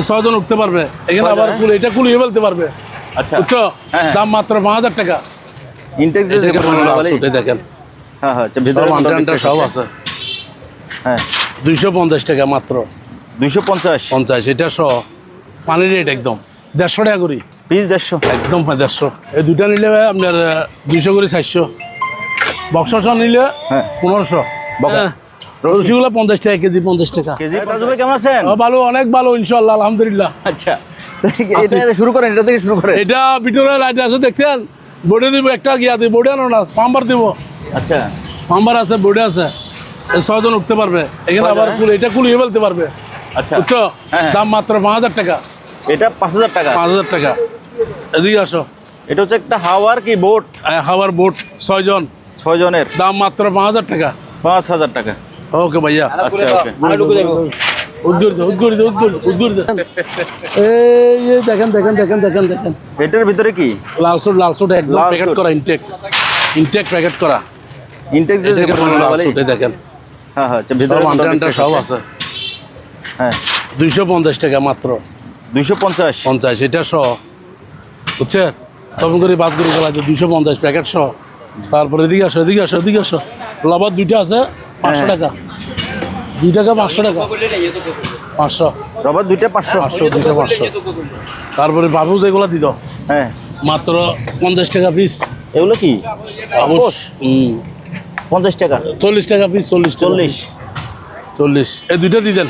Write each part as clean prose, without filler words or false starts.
6 জন উঠতে পারবে এখানে আবার এটা কুলিয়ে ফেলতে পারবে। আচ্ছা বুঝছো দাম মাত্র 5000 টাকা। ইনটেক্স দেখেন হ্যাঁ হ্যাঁ ভিতরে সব আছে। হ্যাঁ 250 টাকা মাত্র। 250 এটা সহ পানির রেট একদম 150 টাকা করি পিস 150 একদম 150। এই দুটা নিলে আপনার 200 করে 400। বক্স নিলে 1500। রসিগুলো 50 টাকা কেজি 50 টাকা কেজি। রাজু ভাই কেমন আছেন? ভালো অনেক ভালো ইনশাআল্লাহ আলহামদুলিল্লাহ। আচ্ছা এটা শুরু করেন, এটা থেকে শুরু করেন। এটা ভিতরে লাইট আছে দেখছেন, বোর্ডে দিব একটা গিয়া দিব, বোর্ডে আনো না পাম্বার দিব। আচ্ছা পাম্বার আছে বোর্ডে আছে, 6 জন উঠতে পারবে এখানে আবার এটা কুলিয়ে ফেলতে পারবে। আচ্ছা বুঝছো দাম মাত্র 5000 টাকা। এটা 5000 টাকা। 5000 টাকা। এদিকে আসো। এটা হচ্ছে একটা হাওয়ার কি বোট? হাওয়ার বোট 6 জন 6 জনের দাম মাত্র 5000 টাকা। 5000 টাকা। ওকে ভাইয়া। আচ্ছা ওকে এই দেখেন দেখেন দেখেন দেখেন দেখেন এটার ভিতরে কি লাল সুট একদম প্যাকেট করা ইনটেক প্যাকেট করা ইনটেক্স দেখেন। হ্যাঁ হ্যাঁ ভিতরে সব আছে। হ্যাঁ 250 টাকা মাত্র। 250 এটা সহ বুঝছে তখন করে বাদ করে গেলা 250 প্যাকেট সহ। তারপরে এদিকে আসো এদিকে আসো এদিকে আসো। লবার দুইটা আছে 500 টাকা। 2 টাকা 500 টাকা 500 রবার দুইটা 500 দুইটা 500। তারপরে বাবু যেগুলো দিত হ্যাঁ মাত্র 50 টাকা পিস। এগুলো কি বাবুস 50 টাকা 40 টাকা পিস 40 এই দুইটা দিতেন।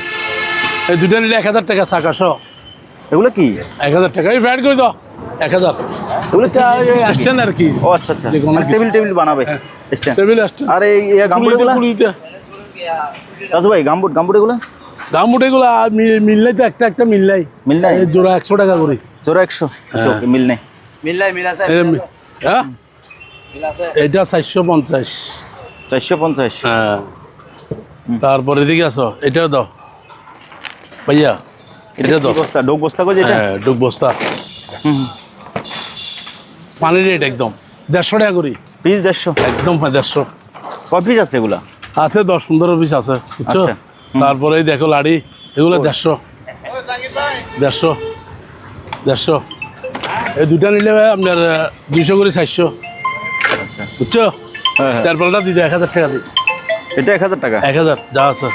এই দুইটা নিলে 1000 টাকা চাকা সহ। এগুলো কি 1000 টাকা এই ফ্যাট করে দাও 1000। এগুলো আসছেন আর কি। ও আচ্ছা আচ্ছা টেবিল বানাবে টেবিল আসছেন। আর এই গামবুটগুলো রাজু ভাই গামবুট এগুলো এগুলো মিললে তো একটা মিললাই জোড়া 100 টাকা করে। জোড়া 100 আচ্ছা ওকে মিল নাই হ্যাঁ এটা 450। 450 হ্যাঁ তারপরে এদিকে আসো এটাও দাও ভাইয়া। এটা দাও বস্তা ডোক বস্তা কই যেটা? হ্যাঁ ডুব বস্তা। পানির রেট একদম 150 টাকা করি পিস 150 একদম 150। কয় পিস আছে এগুলা? আছে 10-15 পিস আছে বুঝছো। আচ্ছা। তারপরে এই দেখো লাড়ি এগুলো 150 এই দুটা নিলে আপনার 200 করে 400। আচ্ছা বুঝছো তারপরেটা দিতে 1000 টাকা দিই। এটা 1000 টাকা 1000 যা আছে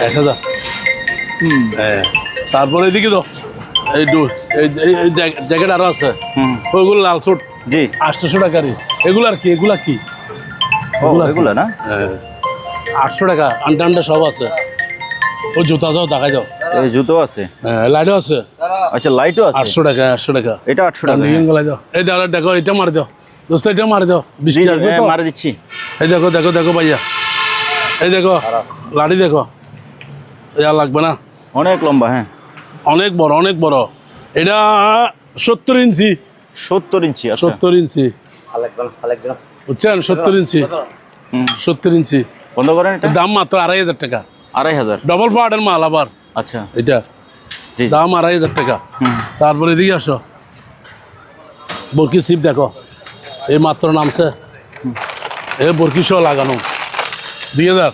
1000। হ্যাঁ তারপরে এদিকে তো এই জ্যাকেট আরো আছে ওইগুলো লাল সুট জি 800 টাকারই। এগুলা কি এগুলা না? হ্যাঁ 800 টাকা আন্টা সব আছে। ওই জুতা যাও দেখাই দাও। এই জুতো আছে হ্যাঁ লাইটও আছে। আচ্ছা লাইটও আছে 800 টাকা এটা 800 টাকা গলাই দাও। এই দেখো এটা মারি দাও দোস্ত এটা মারি দাও 20 টাকা মারি দিচ্ছি। এই দেখো ভাইয়া এই দেখো লাড়ি দেখো ইয়া লাগবে না অনেক লম্বা। হ্যাঁ অনেক বড় এটা 70 ইঞ্চি 70 ইঞ্চি। আচ্ছা 70 ইঞ্চি বুঝছেন 70 ইঞ্চি 70 ইঞ্চি বন্ধ করেন। এটা দাম মাত্র 2500 টাকা। 2500 ডবল পার্টের মাল আবার। আচ্ছা এটা জি দাম 2500 টাকা। তারপরে এদিকে আসো বরকি সিপ দেখো এই মাত্র নামছে এই বরকি সহ লাগানো 2000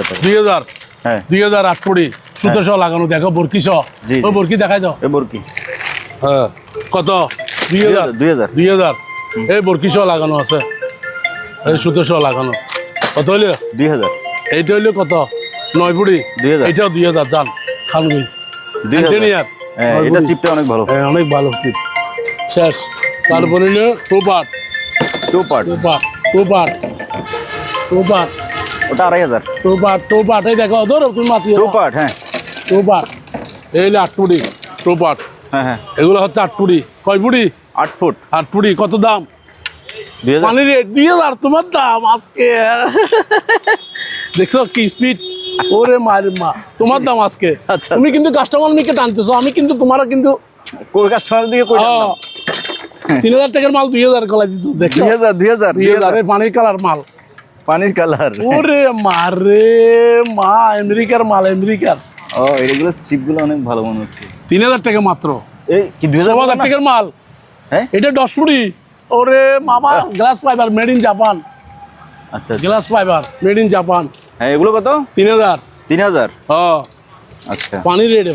টাকা 2000 হ্যাঁ 2008 পড়ি সুতো সহ লাগানো দেখো বরকি সহ। ওই বরকি দেখাই দাও। এই বরকি হ্যাঁ কত 2000 এই বরকি সহ লাগানো আছে এই সুতো সহ লাগানো। কত হইলে 2000 এইটা হইলে কত 9 পুড়ি 2000 এইটাও 2000 জান খানগুই 2000 এটা চিপটা অনেক ভালো। হ্যাঁ অনেক ভালো চিপ শেষ। তারপরে হইলে টু পার্ট ওটা 2500 টু পার্ট এই দেখো ধরো তুমি মাতি টু পার্ট। হ্যাঁ টু পার্ট এই হইলে 8 পুড়ি টু পার্ট। হ্যাঁ এগুলো হচ্ছে 8 পুড়ি। কয় পুড়ি? 8 ফুট 8 পুড়ি। কত দাম? 2000 পানির রেট 2000 তোমার দাম আজকে দেখছো কি স্পিড। ওরে মা তোমার দাম আজকে। আচ্ছা তুমি কিন্তু কাস্টমার নিকে টানতেছো আমি কিন্তু তোমারও কিন্তু কোন কাস্টমারের দিকে কই 3000 টাকার মাল 2000 গলা দিত দেখো 2000 পানির কালার মাল পানির কালার। ওরে মারে মা আমেরিকার মাল আমেরিকার। ও এগুলো চিপগুলো অনেক ভালো মনে হচ্ছে। 3000 টাকা মাত্র। এই কি 2000 টাকার মাল? হ্যাঁ এটা 10 ফুটি। ওরে মামা glass fibre made in Japan. আচ্ছা glass fibre made in Japan. হ্যাঁ এগুলো কত? 3000 3000 হ্যাঁ আচ্ছা পানি রেডে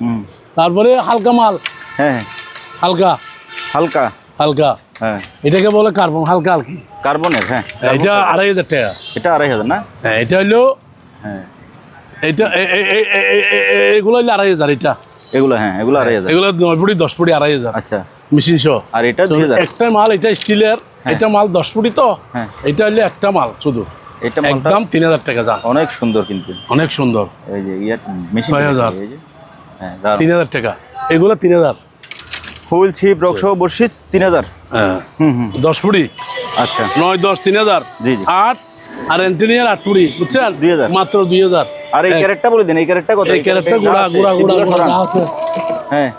হুম তারপরে হালকা মাল, হ্যাঁ হালকা হালকা হালকা হ্যাঁ এটাকে বলে কার্বন, হালকা হালকি। কার্বনের, হ্যাঁ এটা 2500 টাকা। এটা 2500 না? হ্যাঁ এটা হলো, হ্যাঁ এটা এগুলো হলো 2500। এটা এগুলো, হ্যাঁ এগুলো 2500। এগুলো 9 ফুটি 10 ফুটি 2500 আচ্ছা মেশিন সহ। আর এটা 2000? একটা মাল, এটা স্টিলের, এটা মাল 10 ফুটি তো, হ্যাঁ এটা হলো একটা মাল শুধু, এটা মালটা একদম 3000 টাকা দাম। অনেক সুন্দর কিন্তু, অনেক সুন্দর। এই যে ইয়ার মেশিন 6000। এই যে হ্যাঁ দারুণ। 3000 টাকা এগুলো, 3000। ফুল ছিপ রক্স বর্ষি 3000। হ্যাঁ হুম হুম 10 ফুটি, আচ্ছা 9 10 3000। জি জি 8 আর এন্টিনিয়ার 8 ফুটি, বুঝছেন? 2000 মাত্র 2000। আর এই ক্যারেটটা বলে দিন, এই ক্যারেটটা কত? এই ক্যারেটটা গুড়া যা আছে হ্যাঁ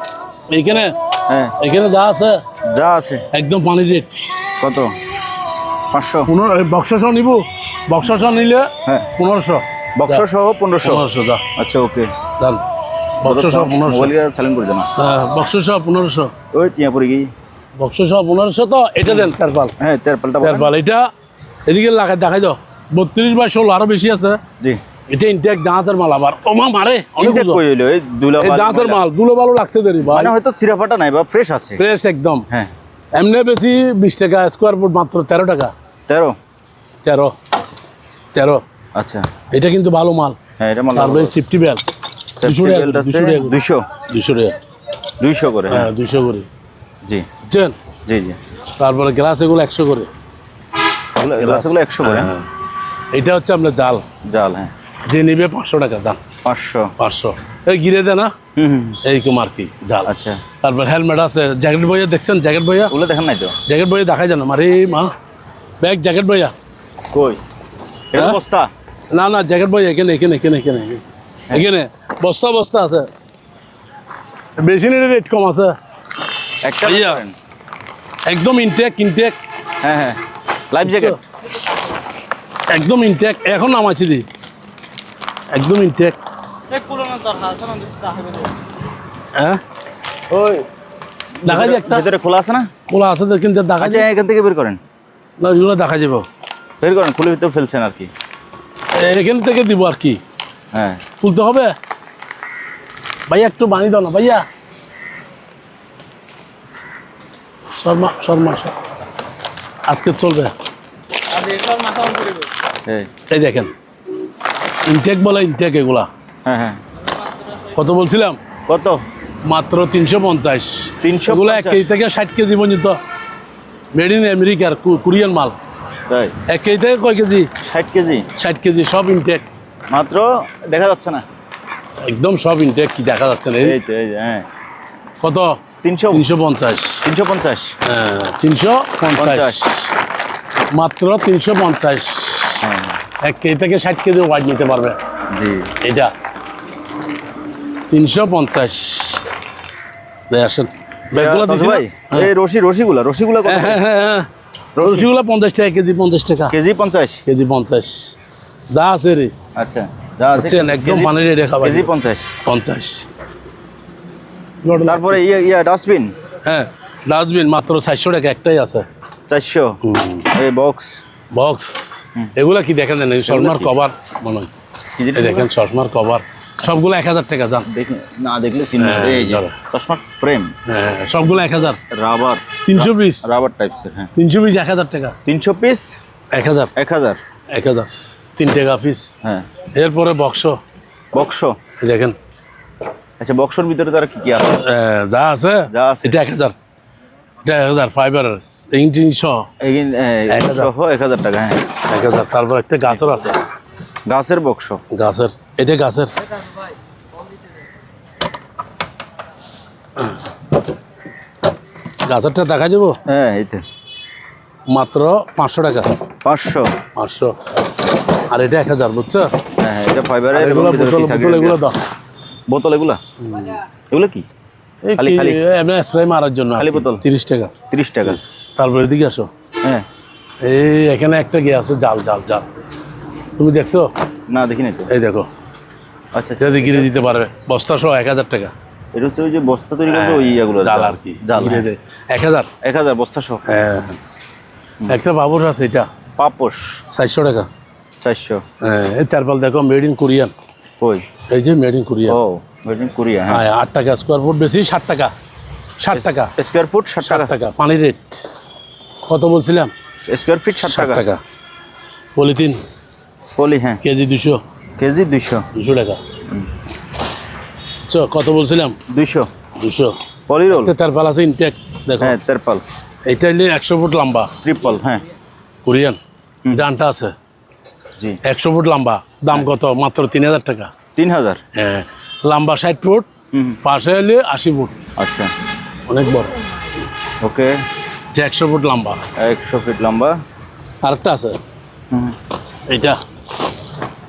এইখানে, হ্যাঁ এখানে যা আছে যা আছে একদম পানি রেট। কত? 500? বক্স সহ নিব, বক্স সহ নিলে হ্যাঁ 1500। বক্স সহ 1500। 1500 দা আচ্ছা ওকে দাম, বক্স সহ 1500। মোবাইল সাইলেন্ট করে দেন। হ্যাঁ বক্স সহ 1500, ওই টিয়া পড়ে গই। বক্স সহ 1500 তো। এটা দেন তেরপাল, হ্যাঁ তেরপালটা বলেন। তেরপাল এটা এদিকে দেখাই দাও। 32 বাই 16 আরো বেশি আছে। জি এটা ইনটেক জাহাজের মাল, আবার ওমা মারে অনেক ইনটেক কই হইলো? এই দুলা এই জাহাজের মাল দুলো ভালো লাগছে দেরি ভাই, মানে হয়তো চিরাফাটা নাই বা ফ্রেশ আছে। ফ্রেশ একদম। হ্যাঁ এমনি বেশি 20 টাকা স্কোয়ার ফুট, মাত্র 13 টাকা। 13 আচ্ছা এটা কিন্তু ভালো মাল। হ্যাঁ এটা মাল তারপরে সেফটি বেল 200 টাকা, 200 200 টাকা। 200 করে। হ্যাঁ 200 করে, জি বুঝছেন? জি জি তারপরে গ্লাস এগুলো 100 করে। গ্লাসগুলো 100 করে। হ্যাঁ এটা হচ্ছে আপনার জাল, জাল হ্যাঁ যে নিবে 500 টাকা দাম। 500 এই গিরে দেয় না, হুম হুম এইরকম আর কি জাল। আচ্ছা তারপর হেলমেট আছে, জ্যাকেট বইয়া দেখছেন? জ্যাকেট বইয়া, ওগুলো দেখেন নাই তো? জ্যাকেট বইয়া দেখাই জানো মারে মা, ব্যাগ জ্যাকেট বইয়া। কই এটা হ্যাঁ? বস্তা? না না জ্যাকেট বইয়া এখানে এখানে এখানে এখানে এখানে বস্তা বস্তা আছে, বেশি নিলে রেট কম আছে। একটা ভাইয়া। করেন। একদম ইনটেক হ্যাঁ হ্যাঁ লাইফ জ্যাকেট একদম ইনটেক, এখন নামাইছি দি একদম ইনটেক। হ্যাঁ ওই দেখা যায় একটা ভিতরে খোলা আছে না? খোলা আছে তো, কিন্তু দেখা আচ্ছা যায় এখান থেকে বের করেন, না, এগুলো দেখা যাবো। বের করেন, খুলে ভিতরে ফেলছেন আর কি। এখান থেকে দিব আর কি, হ্যাঁ তুলতে হবে। ভাইয়া একটু বানিয়ে দাও না ভাইয়া। শর্মা শর্মা আজকে চলবে। এই এই দেখেন ইনটেক বলে, ইনটেক এগুলা হ্যাঁ হ্যাঁ কত বলছিলাম? কত? মাত্র 350। 350 এগুলো 1 কেজি থেকে 60 কেজি পর্যন্ত, মেড ইন আমেরিকার কোরিয়ান মাল। তাই 1 কেজি থেকে কয় কেজি? 60 কেজি 60 কেজি, সব ইনটেক, মাত্র। দেখা যাচ্ছে না, একদম সব ইনটেক। কি দেখা যাচ্ছে না? এই তো এই যে হ্যাঁ কত? 300 350। 350 হ্যাঁ 350, মাত্র 350। হ্যাঁ 1 কেজি থেকে 60 কেজি ওয়াইড নিতে পারবে জি এটা। 350 আসেন ব্যাগগুলো দিছি ভাই। এই রশিগুলা কত? হ্যাঁ হ্যাঁ হ্যাঁ রসিগুলো 50 টাকা কেজি, 50 টাকা কেজি 50 কেজি 50 যা আছে রে। আচ্ছা যা আছে বুঝছেন? একদম কেজি- পানি রেটে খাবার কেজি 50। 50। তারপরে ইয়া ডাস্টবিন হ্যাঁ ডাস্টবিন মাত্র 400 টাকা একটাই আছে। 400। এই বক্স বক্স এগুলা কি দেখেন? জানেন চশমার কি? কভার মনে হয়, এই দেখেন চশমার কভার সবগুলো 1000 টাকা দাম। দেখে না দেখলে চিনবে। হ্যাঁ, এই যে ধরো। চশমা ফ্রেম হ্যাঁ সবগুলো 1000। রাবার 320, রাবার টাইপসের। হ্যাঁ 320 1000 টাকা। 300 পিস 1000 1000। 1000 3 টাকা পিস। হ্যাঁ এরপরে বক্স বক্স। এই দেখেন আচ্ছা বক্সের ভিতরে তার কি কি আছে? যা আছে যা আছে। এটা 1000, এটা 1000 ফাইবার ইঞ্জিন সহ এগিন 1000 সহ 1000 টাকা। হ্যাঁ 1000। তারপর একটা গাছের আছে, গাছের বক্স। গাছের, এটা গাছের। গাছেরটা দেখা যাবো হ্যাঁ এই তো মাত্র 500 টাকা। 500। আর এটা 1000, বুঝছো? হ্যাঁ এটা ফাইবারের। আর এগুলো বোতল বোতল এগুলো দাও। বোতল এগুলো কি? এই খালি- খালি? এমনি স্প্রে মারার জন্য খালি বোতল? 30 টাকা। 30 টাকা। তারপর এদিকে আসো, হ্যাঁ এই এখানে একটা গিয়ে আছে জাল জাল জাল, তুমি দেখছো? না দেখি নাই তো। এই দেখো, আচ্ছা সেটা গিরে দিতে পারবে, বস্তা সহ 1000 টাকা। এটা হচ্ছে ওই যে বস্তা তৈরি করবে ওই ইয়াগুলো জাল আর কি, জাল। গিরে দেয় 1000। 1000 বস্তা সহ। হ্যাঁ একটা বাবুর আছে, এটা পাপোশ 400 টাকা। 400। হ্যাঁ এই তারপর দেখো মেড ইন কোরিয়ান, কই এই যে মেড ইন কোরিয়া। ও মেড ইন কোরিয়া। হ্যাঁ হ্যাঁ 8 টাকা স্কোয়ার ফুট, বেশি 60 টাকা, 60 টাকা স্কোয়ার ফুট 60 টাকা। 60 টাকা পানি রেট কত বলছিলাম? স্কোয়ার ফিট 60 60 টাকা। টাকা। পলিথিন পলি হ্যাঁ কেজি 200, কেজি 200 200 টাকা। কত বলছিলাম? 200 200। পলি রোল। তার পাল আছে ইনটেক দেখো। হ্যাঁ তেরপাল এইটা হলে 100 ফুট লম্বা ট্রিপল। হ্যাঁ কোরিয়ান, ডানটা আছে জি 100 ফুট লম্বা, দাম কত? মাত্র 3000 টাকা। 3000। হ্যাঁ লম্বা 60 ফুট, পাশে হলে 80 ফুট, আচ্ছা অনেক বড়। ওকে এটা 100 ফুট লম্বা। 100 ফিট লম্বা। আরেকটা আছে এইটা,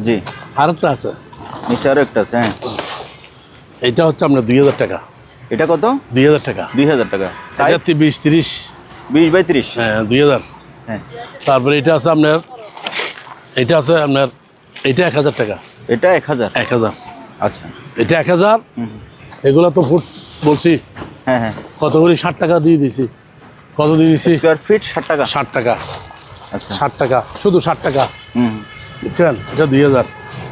জি আরেকটা আছে নিচে আরো একটা আছে। হ্যাঁ এইটা হচ্ছে আপনার 2000 টাকা। এটা কত? 2000 টাকা। 2000 টাকা। সাইজ 20-30। 20 বাই 30। হ্যাঁ 2000। হ্যাঁ তারপরে এটা আছে আপনার, এটা আছে আপনার, এটা 1000 টাকা। এটা 1000। 1000। আচ্ছা এটা 1000। এগুলো তো ফুট বলছি হ্যাঁ হ্যাঁ কত করে? 60 টাকা দিয়ে দিছি। কত দিয়ে দিছি? স্কোয়ার ফিট 60 টাকা। 60 টাকা। আচ্ছা 60 টাকা, শুধু 60 টাকা, বুঝছেন? এটা 2000।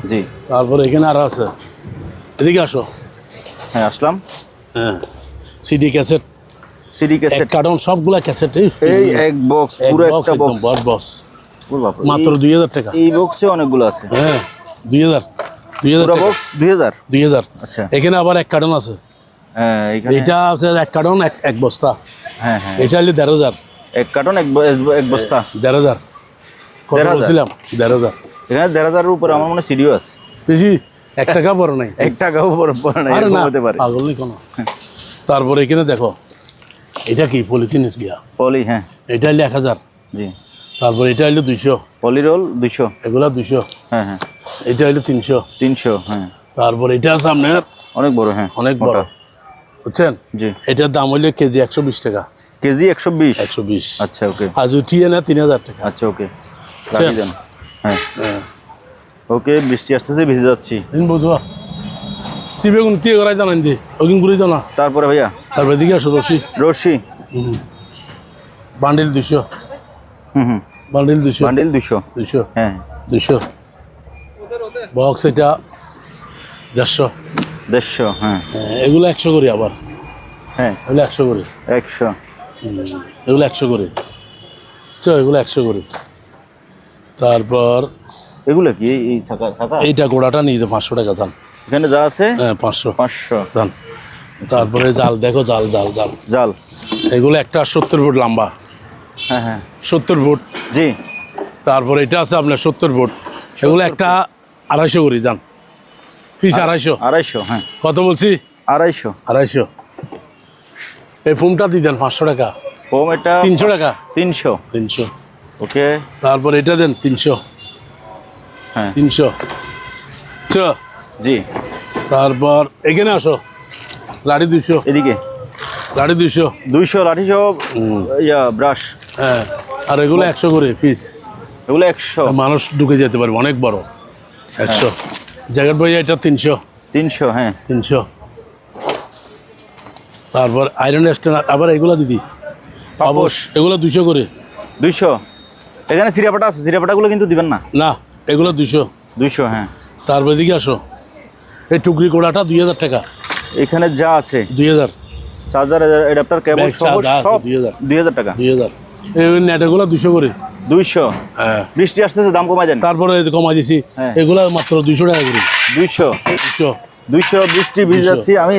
জি তারপরে এখানে আরো আছে, এদিকে আসো। হ্যাঁ আসলাম। হ্যাঁ সিডি ক্যাসেট, সিডি এক ক্যাসেট। কার্টন সবগুলা ক্যাসেট, এই এক বক্স, পুরো একটা বক্স। বড় বক্স, ওর বাপ রে, মাত্র 2000 টাকা। এই বক্সে অনেকগুলো আছে। হ্যাঁ 2000 পুরো টাকা। বক্স 2000। 2000। আচ্ছা এখানে আবার এক কার্টন আছে, হ্যাঁ এখানে এটা আছে এক কার্টন, এক বস্তা। হ্যাঁ হ্যাঁ এটা হলে 13000। এক কার্টন এক এক বস্তা। 13000 কত 13000 বলছিলাম? 13000। এখানে 13000 এর উপরে আমার মনে সিডিও আছে। বেশি 1 টাকা বড় নাই। 1 টাকাও পড়ে না, আরে এরকম না হতে পারে। পাগল নেই কোনো। তারপরে এখানে দেখো, এটা কি? পলিথিনের গিয়া। পলি হ্যাঁ এটা হলে 1000। জি তারপরে এটা হলে 200, পলি রোল 200। এগুলা 200। হ্যাঁ হ্যাঁ এটা হলে 300। 300। হ্যাঁ তারপরে এটা আছে আপনার অনেক বড়। হ্যাঁ অনেক বড়, মোটা। বুঝছেন? জি এটার দাম হইলে কেজি 120 টাকা। কেজি 120। 120। আচ্ছা ওকে। আর উঠিয়ে না 3000 টাকা। আচ্ছা ওকে লাগিয়ে দেন। হ্যাঁ হ্যাঁ ওকে বৃষ্টি আসতেছে, ভিজে যাচ্ছি। বুঝবা সিবে কোন কি করাই জানান দি ওদিন ঘুরে দাও না। তারপরে ভাইয়া তারপরে দিকে আসো রশি, রশি। বান্ডিল 200, হুম বান্ডিল 200, বান্ডিল 200। 200, হ্যাঁ 200। বক্স এটা 150। 150। হ্যাঁ এগুলো 100 করে, আবার হ্যাঁ এগুলো 100 করে, 100। এগুলো 100 করে, এগুলো 100 করে। তারপর এগুলো কি এই ছাকা ছাকা? এইটা গোড়াটা নিয়ে 500 টাকা যান। এখানে যা আছে হ্যাঁ 500 500 যান। তারপরে জাল দেখো, জাল জাল জাল, জাল। এগুলো একটা 70 ফুট লম্বা, হ্যাঁ হ্যাঁ 70 ফুট। জি তারপরে এটা আছে আপনার 70 ফুট, এগুলো একটা 250 করে যান, পিস 250। 250। হ্যাঁ কত বলছি? 250। 250। এই ফোমটা দিয়ে দেন 500 টাকা। হোম এটা 300 টাকা। 300। 300। ওকে তারপর এটা দেন 300। হ্যাঁ 300। জি তারপর এখানে আসো, লাঠি 200, এদিকে লাঠি 200। 200 লাঠি সব ইয়া ব্রাশ। হ্যাঁ আর এগুলো 100 করে পিস, এগুলো 100। মানুষ ঢুকে যেতে পারবে, অনেক বড়। 100। জ্যাকেট বই এটা 300। 300। হ্যাঁ 300। তারপর আয়রন স্ট্যান্ড, আবার এগুলো দিদি পাপোশ, এগুলো 200 করে। 200। এখানে সিরাপাটা আছে, সিরাপাটাগুলো কিন্তু দিবেন না। না এগুলো 200। 200। হ্যাঁ তারপর এদিকে আসো, এই টুকরি কোড়াটা 2000 টাকা। এখানে যা আছে 2000। চার্জার অ্যাডাপ্টার কেবল ব্যাগ সহ চার্জ আছে সব 2000। 2000 টাকা। 2000। এই নেটগুলো 200 করে। 200। হ্যাঁ বৃষ্টি আসতেছে, দাম কমাই দেন। তারপরে এই যে কমাই দিছি, হ্যাঁ। এগুলো মাত্র 200 টাকা করে। 200। 200। 200 বৃষ্টি ভিজে যাচ্ছি আমি।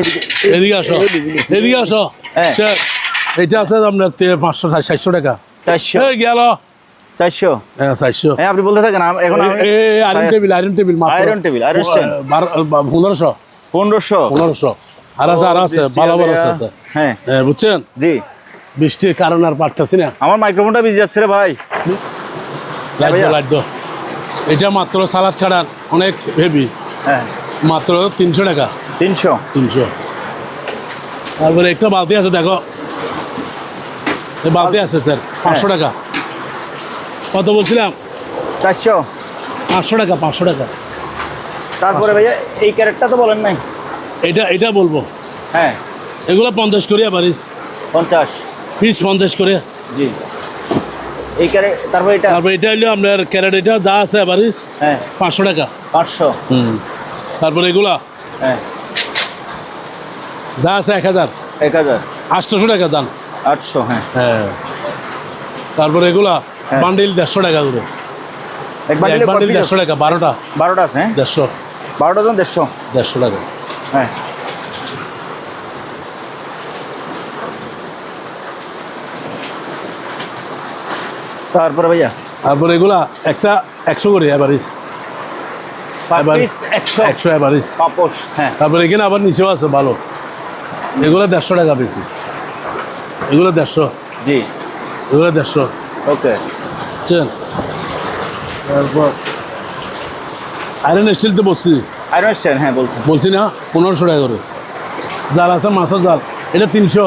এদিকে আসো, এদিকে আসো। হ্যাঁ। স্যার, এটা আছে আপনার 500 700 টাকা। 400। এই গেল 400। হ্যাঁ 400। হ্যাঁ আপনি বলতে থাকেন, এখন আয়রন টেবিল, আয়রন টেবিল মাত্র আয়রন টেবিল, আয়রন স্ট্যান্ড 1500। 1500। 1500। আর আছে, আর আছে, ভালো ভালো আছে স্যার। হ্যাঁ হ্যাঁ বুঝছেন, জি। বৃষ্টির কারণে আর পারতেছি না। আমার মাইক্রোফোনটা ভিজে যাচ্ছে রে ভাই। লাইট দাও, লাইট দাও। এটা মাত্র সালাদ ছাড়ার অনেক হেভি, হ্যাঁ মাত্র 300 টাকা। 300। 300। তারপরে একটা বালতি আছে দেখো, এই বালতি আছে স্যার 500 টাকা। কত বলছিলাম? 400। 500 টাকা, 500 টাকা। তারপরে ভাইয়া এই ক্যারেটটা তো বলেন নাই। এটা বলবো, হ্যাঁ এগুলো 50 করে পারিস, 50। পিস 50 করে। জি এই ক্যারেট। তারপর এটা তারপর এটা হলো আপনার ক্যারেট, এটা যা আছে পারিস হ্যাঁ 500 টাকা। 500। তারপরে এগুলা হ্যাঁ যা আছে 1000 1000 800 টাকা দাম। 800 হ্যাঁ হ্যাঁ তারপরে এগুলা হ্যাঁ। বান্ডিল 150 টাকা করে। এক বান্ডিলে বান্ডিল 150 টাকা 12টা 12টা আছে হ্যাঁ 150 12টা দাম 150 150 টাকা। হ্যাঁ তারপরে ভাইয়া তারপরে এগুলা একটা 100 করে এভারেজ। Piece 100 100 average. পাপোশ হ্যাঁ তারপরে এখানে আবার নিচেও আছে ভালো, এগুলো 150 টাকা বেশি, এগুলো 150, জি এগুলো 150 ওকে বুঝছেন। তারপর আয়রন স্টিল তো বলছি আয়রন স্ট্যান্ড হ্যাঁ বলছেন বলছি না 1500 টাকা করে। জাল আছে মাছের জাল, এটা 300,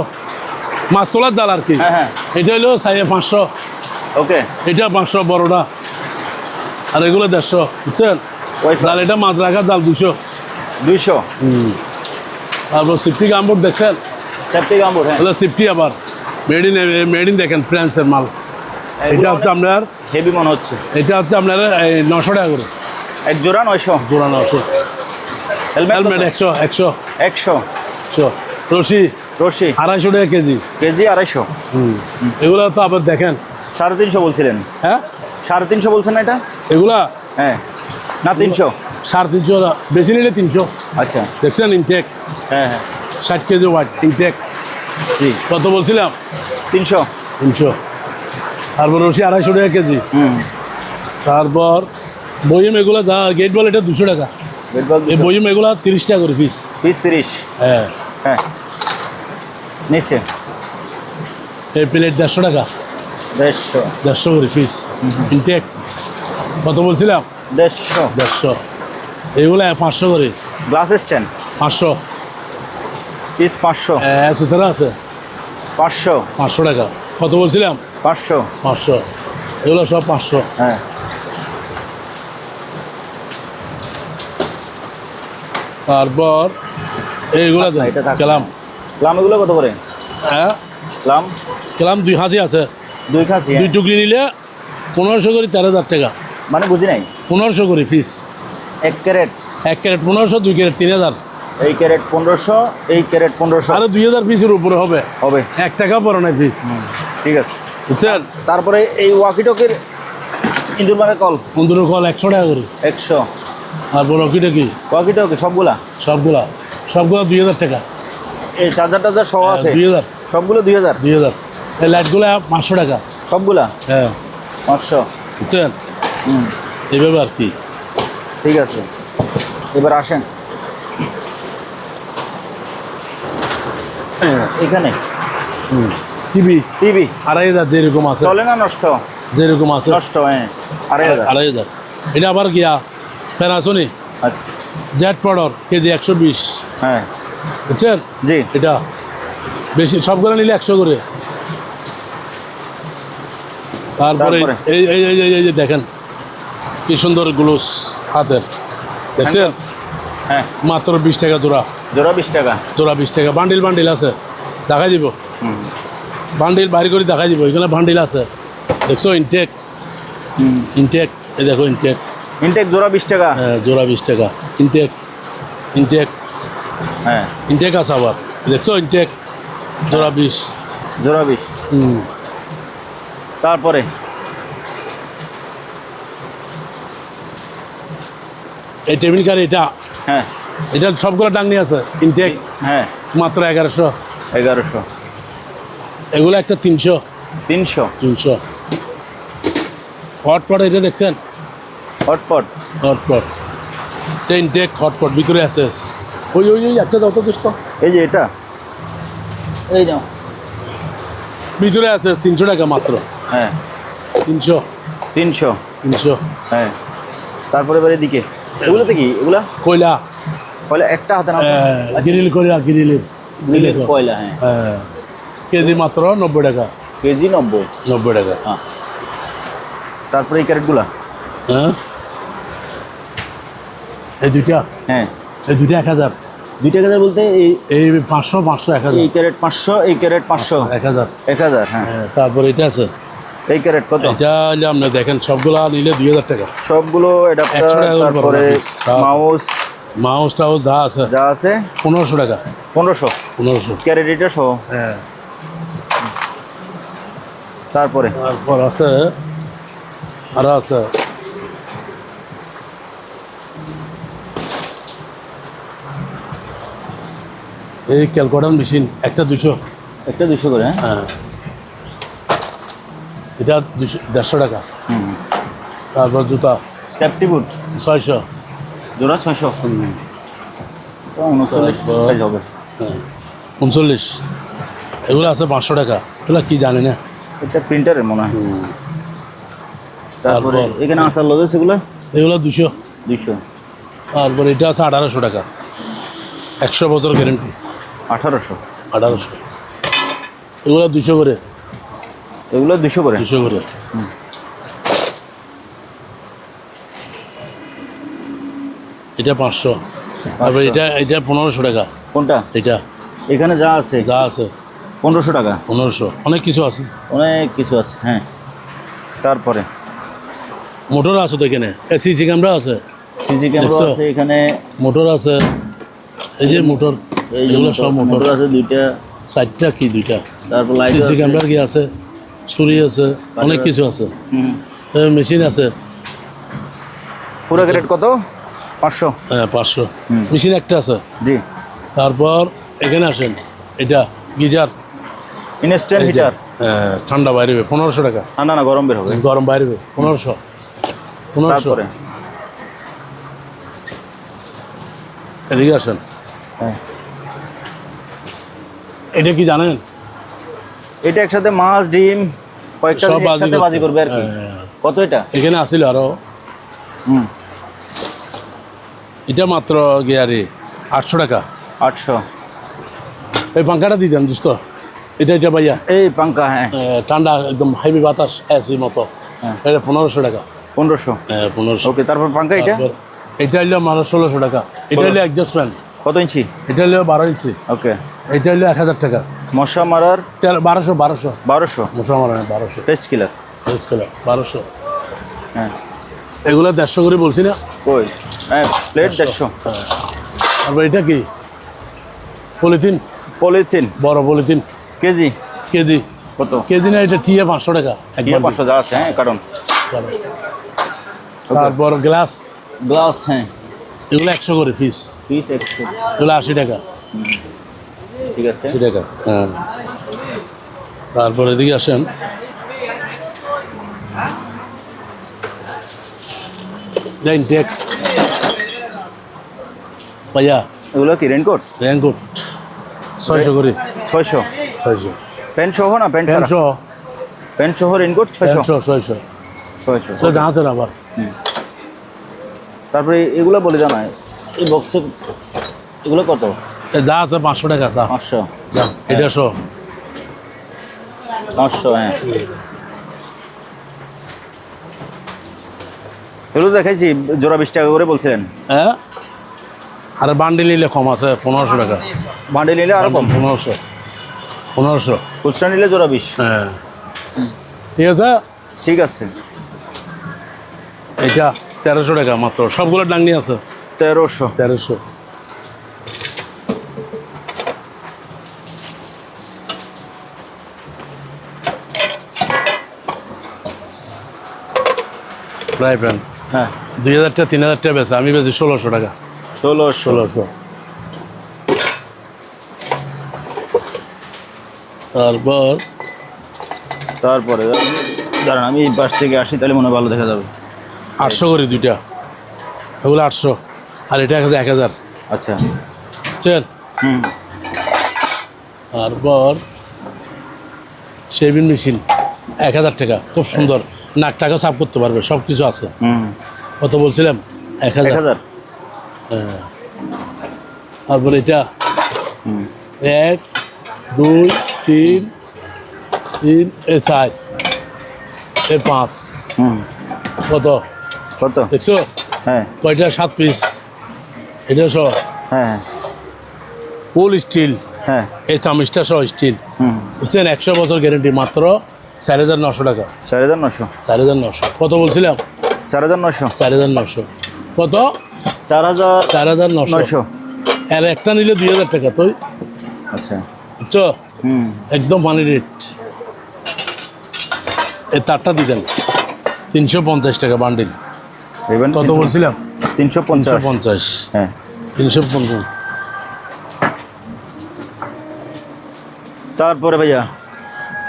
মাছ তোলার জাল আর কি। হ্যাঁ হ্যাঁ এটা হলো 500, ওকে এটা 500 বড়টা, আর এগুলো 150 বুঝছেন। জাল এটা মাছ রাখা জাল 200। 200 তারপর সিফটি গামবোর্ড দেখছেন, সেফটি গাম্বুর হ্যাঁ তাহলে সিফটি আবার মেড ইন দেখেন ফ্রান্সের মাল। এটা হচ্ছে আপনার, হেভি মনে হচ্ছে এটা হচ্ছে আপনার 900 টাকা করে এক জোড়া 900 জোড়া 900। হেলমেট 100 100 100 রশি রশি 250 টাকা কেজি। কেজি 250 এগুলো তো আবার দেখেন 350 বলছিলেন হ্যাঁ 350 বলছেন না এটা এগুলা হ্যাঁ না 300 350, বেশি নিলে 300। আচ্ছা দেখছেন ইনটেক হ্যাঁ হ্যাঁ 60 কেজি ওয়াট ইনটেক। জি কত বলছিলাম 300 300। তারপর রশি 250 টাকা কেজি। হুম তারপর বইম এগুলো যা গেট বল এটা 200 টাকা। এই বইম এগুলো 30 টাকা করে পিস। পিস 30 হ্যাঁ হ্যাঁ নিচে এই প্লেট 150 টাকা, 150 150 করে পিস ইনটেক। কত বলছিলাম 150 150। এগুলো 500 করে, গ্লাস স্ট্যান্ড 500। পিস 500 এছাড়া আছে 500 500 টাকা। কত বলছিলাম 500 500, এগুলো সব 500। হ্যাঁ তারপর এইগুলো আচ্ছা, এটা থাক। কেলাম, লাম এগুলো কত করে হ্যাঁ লাম কেলাম 2 হাজি আছে, 2 খাসি 2 টুকরি নিলে 1500 করে 13,000 টাকা। মানে বুঝি নাই 1500 করে পিস, 1 ক্যারেট 1 ক্যারেট 1500, 2 ক্যারেট 3000, এই ক্যারেট 1500 এই ক্যারেট 1500 আরে 2000 পিসের উপরে হবে, হবে 1 টাকা পড়ে না পিস ঠিক আছে বুঝছেন। তারপরে এই ওয়াকিটকির ইন্দুর মানে কল বন্ধুর কল 100 টাকা করে। 100 তারপর রকিটা কি ওয়াকিটকি সবগুলা সবগুলা 2000 টাকা। এই চার্জার টার্জার সহ আছে 2000 সবগুলো 2000 2000। এই লাইটগুলো 500 টাকা। সবগুলা হ্যাঁ 500 বুঝছেন, হুম এইভাবে আর কি। ঠিক আছে এবার আসেন এখানে টিভি টিভি 2500 যেরকম আছে, চলে না নষ্ট যেরকম আছে নষ্ট হ্যাঁ 2500 2500। এটা আবার গিয়া প্যানাসোনিক আচ্ছা জেট পাউডার কেজি 120 হ্যাঁ বুঝছেন। জি এটা বেশি, সবগুলো নিলে 100 করে। তারপরে তারপরে? এই এই এই এই- এই যে দেখেন কি সুন্দর গ্লোস হাতের, দেখছেন হ্যাঁ মাত্র 20 টাকা জোড়া, জোড়া 20 টাকা জোড়া 20 টাকা। বান্ডিল বান্ডিল আছে, দেখাই দিব হুম বান্ডিল বাইরে করে দেখাই দিব। এখানে বান্ডিল আছে দেখছো, ইনটেক ইনটেক, এই দেখো ইনটেক, ইনটেক জোড়া 20 টাকা জোড়া 20 টাকা ইনটেক ইনটেক হ্যাঁ ইনটেক আছে আবার দেখছো, ইনটেক জোড়া 20। জোড়া 20 তারপরে এই টেবিল কার এটা, হ্যাঁ এটা সবগুলো ডাংনি আছে ইনটেক হ্যাঁ মাত্র 1100। 1100 এগুলো একটা 300 300 হটপট এটা দেখছেন, হটপট হটপট ইনটেক হটপট ভিতরে আছে। ওই ওই ওই একটা দাও তো দোস্ত, এই যে এটা এই নাও ভিতরে আছে 300 টাকা মাত্র, হ্যাঁ 300 300 হ্যাঁ। তারপরে এবার এদিকে এগুলোতে কি এগুলা কয়লা কয়লা একটা হাতে না গ্রিল কয়লা গ্রিলের কয়লা হ্যাঁ কেজি মাত্র 90 টাকা, কেজি 90 90 টাকা। হ্যাঁ তারপরে এই ক্যারেটগুলা হ্যাঁ এই দুইটা, হ্যাঁ এই দুইটা 1000, 2 টাকা বলতে এই এই 500 500 এই 1000 ক্যারেট 500 এই ক্যারেট 500 1000। 1000 হ্যাঁ তারপর এটা আছে, এই ক্যারেট কত এটা হলে আপনি দেখেন সবগুলা নিলে 2000 টাকা। সবগুলো 100 টাকা করে তারপরে পড়বে piece, সব। মাউস মাউস টাউস যা আছে যা আছে 1500 টাকা 1500 1500। ক্যারেডিটা সহ। হ্যাঁ। তারপরে তারপর আছে আরো আছে এই ক্যালকুলেটর মেশিন একটা 200। একটা 200 করে, হ্যাঁ। হ্যাঁ, এটা 150 টাকা। হুম। তারপর জুতা সেফটি বুট 600। জোড়া 600। 39 তারপর- সাইজ হবে। হ্যাঁ, 39। এগুলো আছে 500 টাকা। এগুলো কি জানি না। এটা প্রিন্টারের মনে হয়। তারপরে তারপর- এখানে আসার লজেস এগুলো এগুলো 200। 200। তারপর এটা আছে 1800 টাকা, 100 বছর গ্যারেন্টি। 1800। 1800। এগুলো 200 করে। এগুলো 200 করে। 200 করে। এটা 500। তারপর এটা 1500 টাকা। কোনটা? এটা এখানে যা আছে যা আছে 1500 টাকা। 1500। অনেক কিছু আছে। অনেক কিছু আছে, হ্যাঁ। তারপরে মোটর আছে তো এখানে, সিসি ক্যামেরা আছে, সিসি ক্যামেরা দেখছো? আছে এখানে। মোটর আছে, এই যে মোটর, এই যে এগুলো সব মোটর। মোটর আছে দুইটা। সাইডটা কি দুইটা, তারপর লাইট সিসি আছে। ক্যামেরার কি আছে, ছুরি আছে, অনেক কিছু আছে। হুম। মেশিন আছে। পুরো গ্রেড কত? 500। হ্যাঁ, 500। হুম। মেশিন একটা আছে। জি। তারপর এখানে আসেন, এটা গিজার, ইনস্ট্যান্ট এই যে, হিটার। ঠান্ডা বাইরে 1500 টাকা, ঠান্ডা না গরম বের হবে। গরম বাইরে 1500। 1500। তারপরে এদিকে আসেন, হ্যাঁ, এটা কি জানেন? এটা একসাথে মাছ ডিম কয়েকটা সব জিনিস একসাথে বাজি করবে আর কি। হ্যাঁ। কত এটা? এখানে আসছিল আরো, হুম। এটা মাত্র গিয়ারে 800 টাকা। 800। এই পাঙ্খাটা দিতেন দোস্ত, এটা ভাইয়া, এই পাঙ্কা, হ্যাঁ। ঠান্ডা একদম হেভি বাতাস এসি মতো। হ্যাঁ। এটা 1500 টাকা। 1500। 1500। ওকে, তারপর পাঙ্কা এটা তারপর এটা হইলো মাত্র 1600 টাকা। এটা হইলো অ্যাডজাস্ট ফ্যান। কত ইঞ্চি? এটা হইলো 12 ইঞ্চি। ওকে। এটা হইলো 1000 টাকা। মশা মারার 1200। 1200। মশা মারা 1200। পেস্ট কিলার। 1200। হ্যাঁ। এগুলো 150 করে বলছি না। কই? হ্যাঁ, প্লেট 150। তারপর এটা কি, পলিথিন, পলিথিন বড় পলিথিন, কেজি কেজি। কত? কেজি না, এটা টিয়া 500 টাকা একবার। 500 যা আছে, হ্যাঁ, কারণ তারপর গ্লাস, গ্লাস, হ্যাঁ, এগুলো 100 করে পিস। পিস 100। এগুলো 80 টাকা। ঠিক আছে। 80 টাকা। হ্যাঁ। তারপর এদিকে আসেন, জাইন টেক ভাইয়া, এগুলো কি রেনকোট? রেনকোট 600 করে। 600। 600। প্যান্ট সহ না প্যান্ট ছাড়া? 500। প্যান্ট সহ রেনকোট 600। 600। 600। জাহাজের আবার তারপরে এগুলো বলে জানায় এই বক্সে এগুলো কত? যা আছে 500 টাকা। তা 500। এটা 100। 500, হ্যাঁ। এগুলো দেখাইছি জোড়া 20 টাকা করে বলছিলেন। হ্যাঁ, আর বান্ডিল নিলে কম আছে 1500 টাকা। বান্ডেল নিলে আরো কম। 1500। খুচরা নিলে জোড়া 20। হ্যাঁ, ঠিক আছে। ঠিক আছে। এটা 1300 টাকা মাত্র, সবগুলো ডাংনি আছে। 1300। 1300। ফ্রাই প্যান হ্যাঁ, 2000 টাকা 3000 টাকা বেছে, আমি বেছি 1600 টাকা। 1600। 1600। তারপর তারপরে দাঁড়ান, আমি এই পাশ থেকে আসি, তাহলে মনে হয় ভালো দেখা যাবে। 800 করে দুইটা, এগুলো 800। আর এটা 1000। আচ্ছা। চল। হুম। তারপর শেভিং মেশিন 1000 টাকা, খুব সুন্দর, নাক টাকা সাফ করতে পারবে, সব কিছু আছে। হুম। কত বলছিলাম? 1000। 1000। হ্যাঁ। তারপর এটা হুম। 1 2 3 3 4 5। হুম। কত কত? দেখছো? হ্যাঁ, কয়টা? 7 পিস। এটা সহ হ্যাঁ, ফুল স্টিল, হ্যাঁ। এই চামিচটা সহ স্টিল। হুম। বুঝছেন? 100 বছর গ্যারেন্টি, মাত্র 4900 টাকা। 4900। 4900। কত বলছিলাম? 4900। 4900। কত? 4,900 4,900 আর একটা নিলে 2,000 টাকা তো আচ্ছা বুঝছো একদম পানি রেট এই তারটা দিতেন 350 টাকা বান্ডিল ইভেন কত বলছিলাম 350 350 হ্যাঁ 350 তারপরে ভাইয়া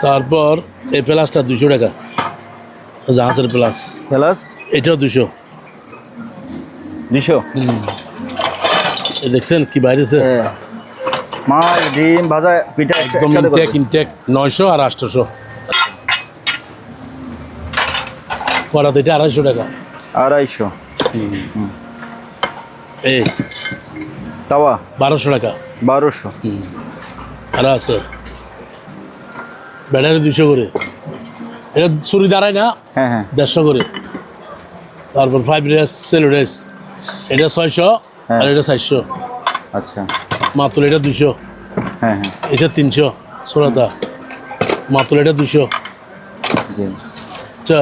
তারপর এই প্লাসটা 200 টাকা জাহাজের প্লাস প্লাস এটাও 200 200 দেখছেন কি বাইরেছে মাছ ডিম ভাজা পিঠা একদম একসাথে ইনটেক ইনটেক 900 আর 800 কড়াতে এটা 250 টাকা 250 এই তাওয়া 1200 টাকা 1200 আর আছে ব্যাটারি 200 করে এটা চুরি দাঁড়ায় না হ্যাঁ হ্যাঁ 150 করে তারপর 5 রেস সেলো রেস এটা 600 আর এটা 400 আচ্ছা মাত্র এটা 200 হ্যাঁ হ্যাঁ এটা 300 সোনাদা মাত্র এটা 200 জি আচ্ছা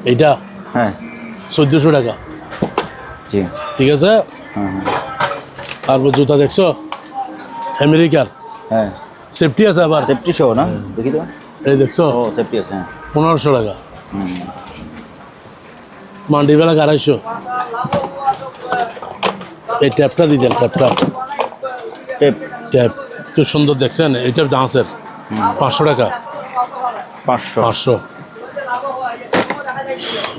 এইটা হ্যাঁ 1400 টাকা জি ঠিক আছে হ্যাঁ হ্যাঁ তারপর জুতা দেখছো আমেরিকার হ্যাঁ সেফটি আছে আবার সেফটি শো না দেখি তো এই দেখছো ও সেফটি আছে হ্যাঁ 1500 টাকা মান্ডি বেলা 250 এই ট্যাপটা দিতেন ট্যাপটা টেপ ট্যাপ খুব সুন্দর দেখছেন এটা জাহাজের 500 টাকা 500 500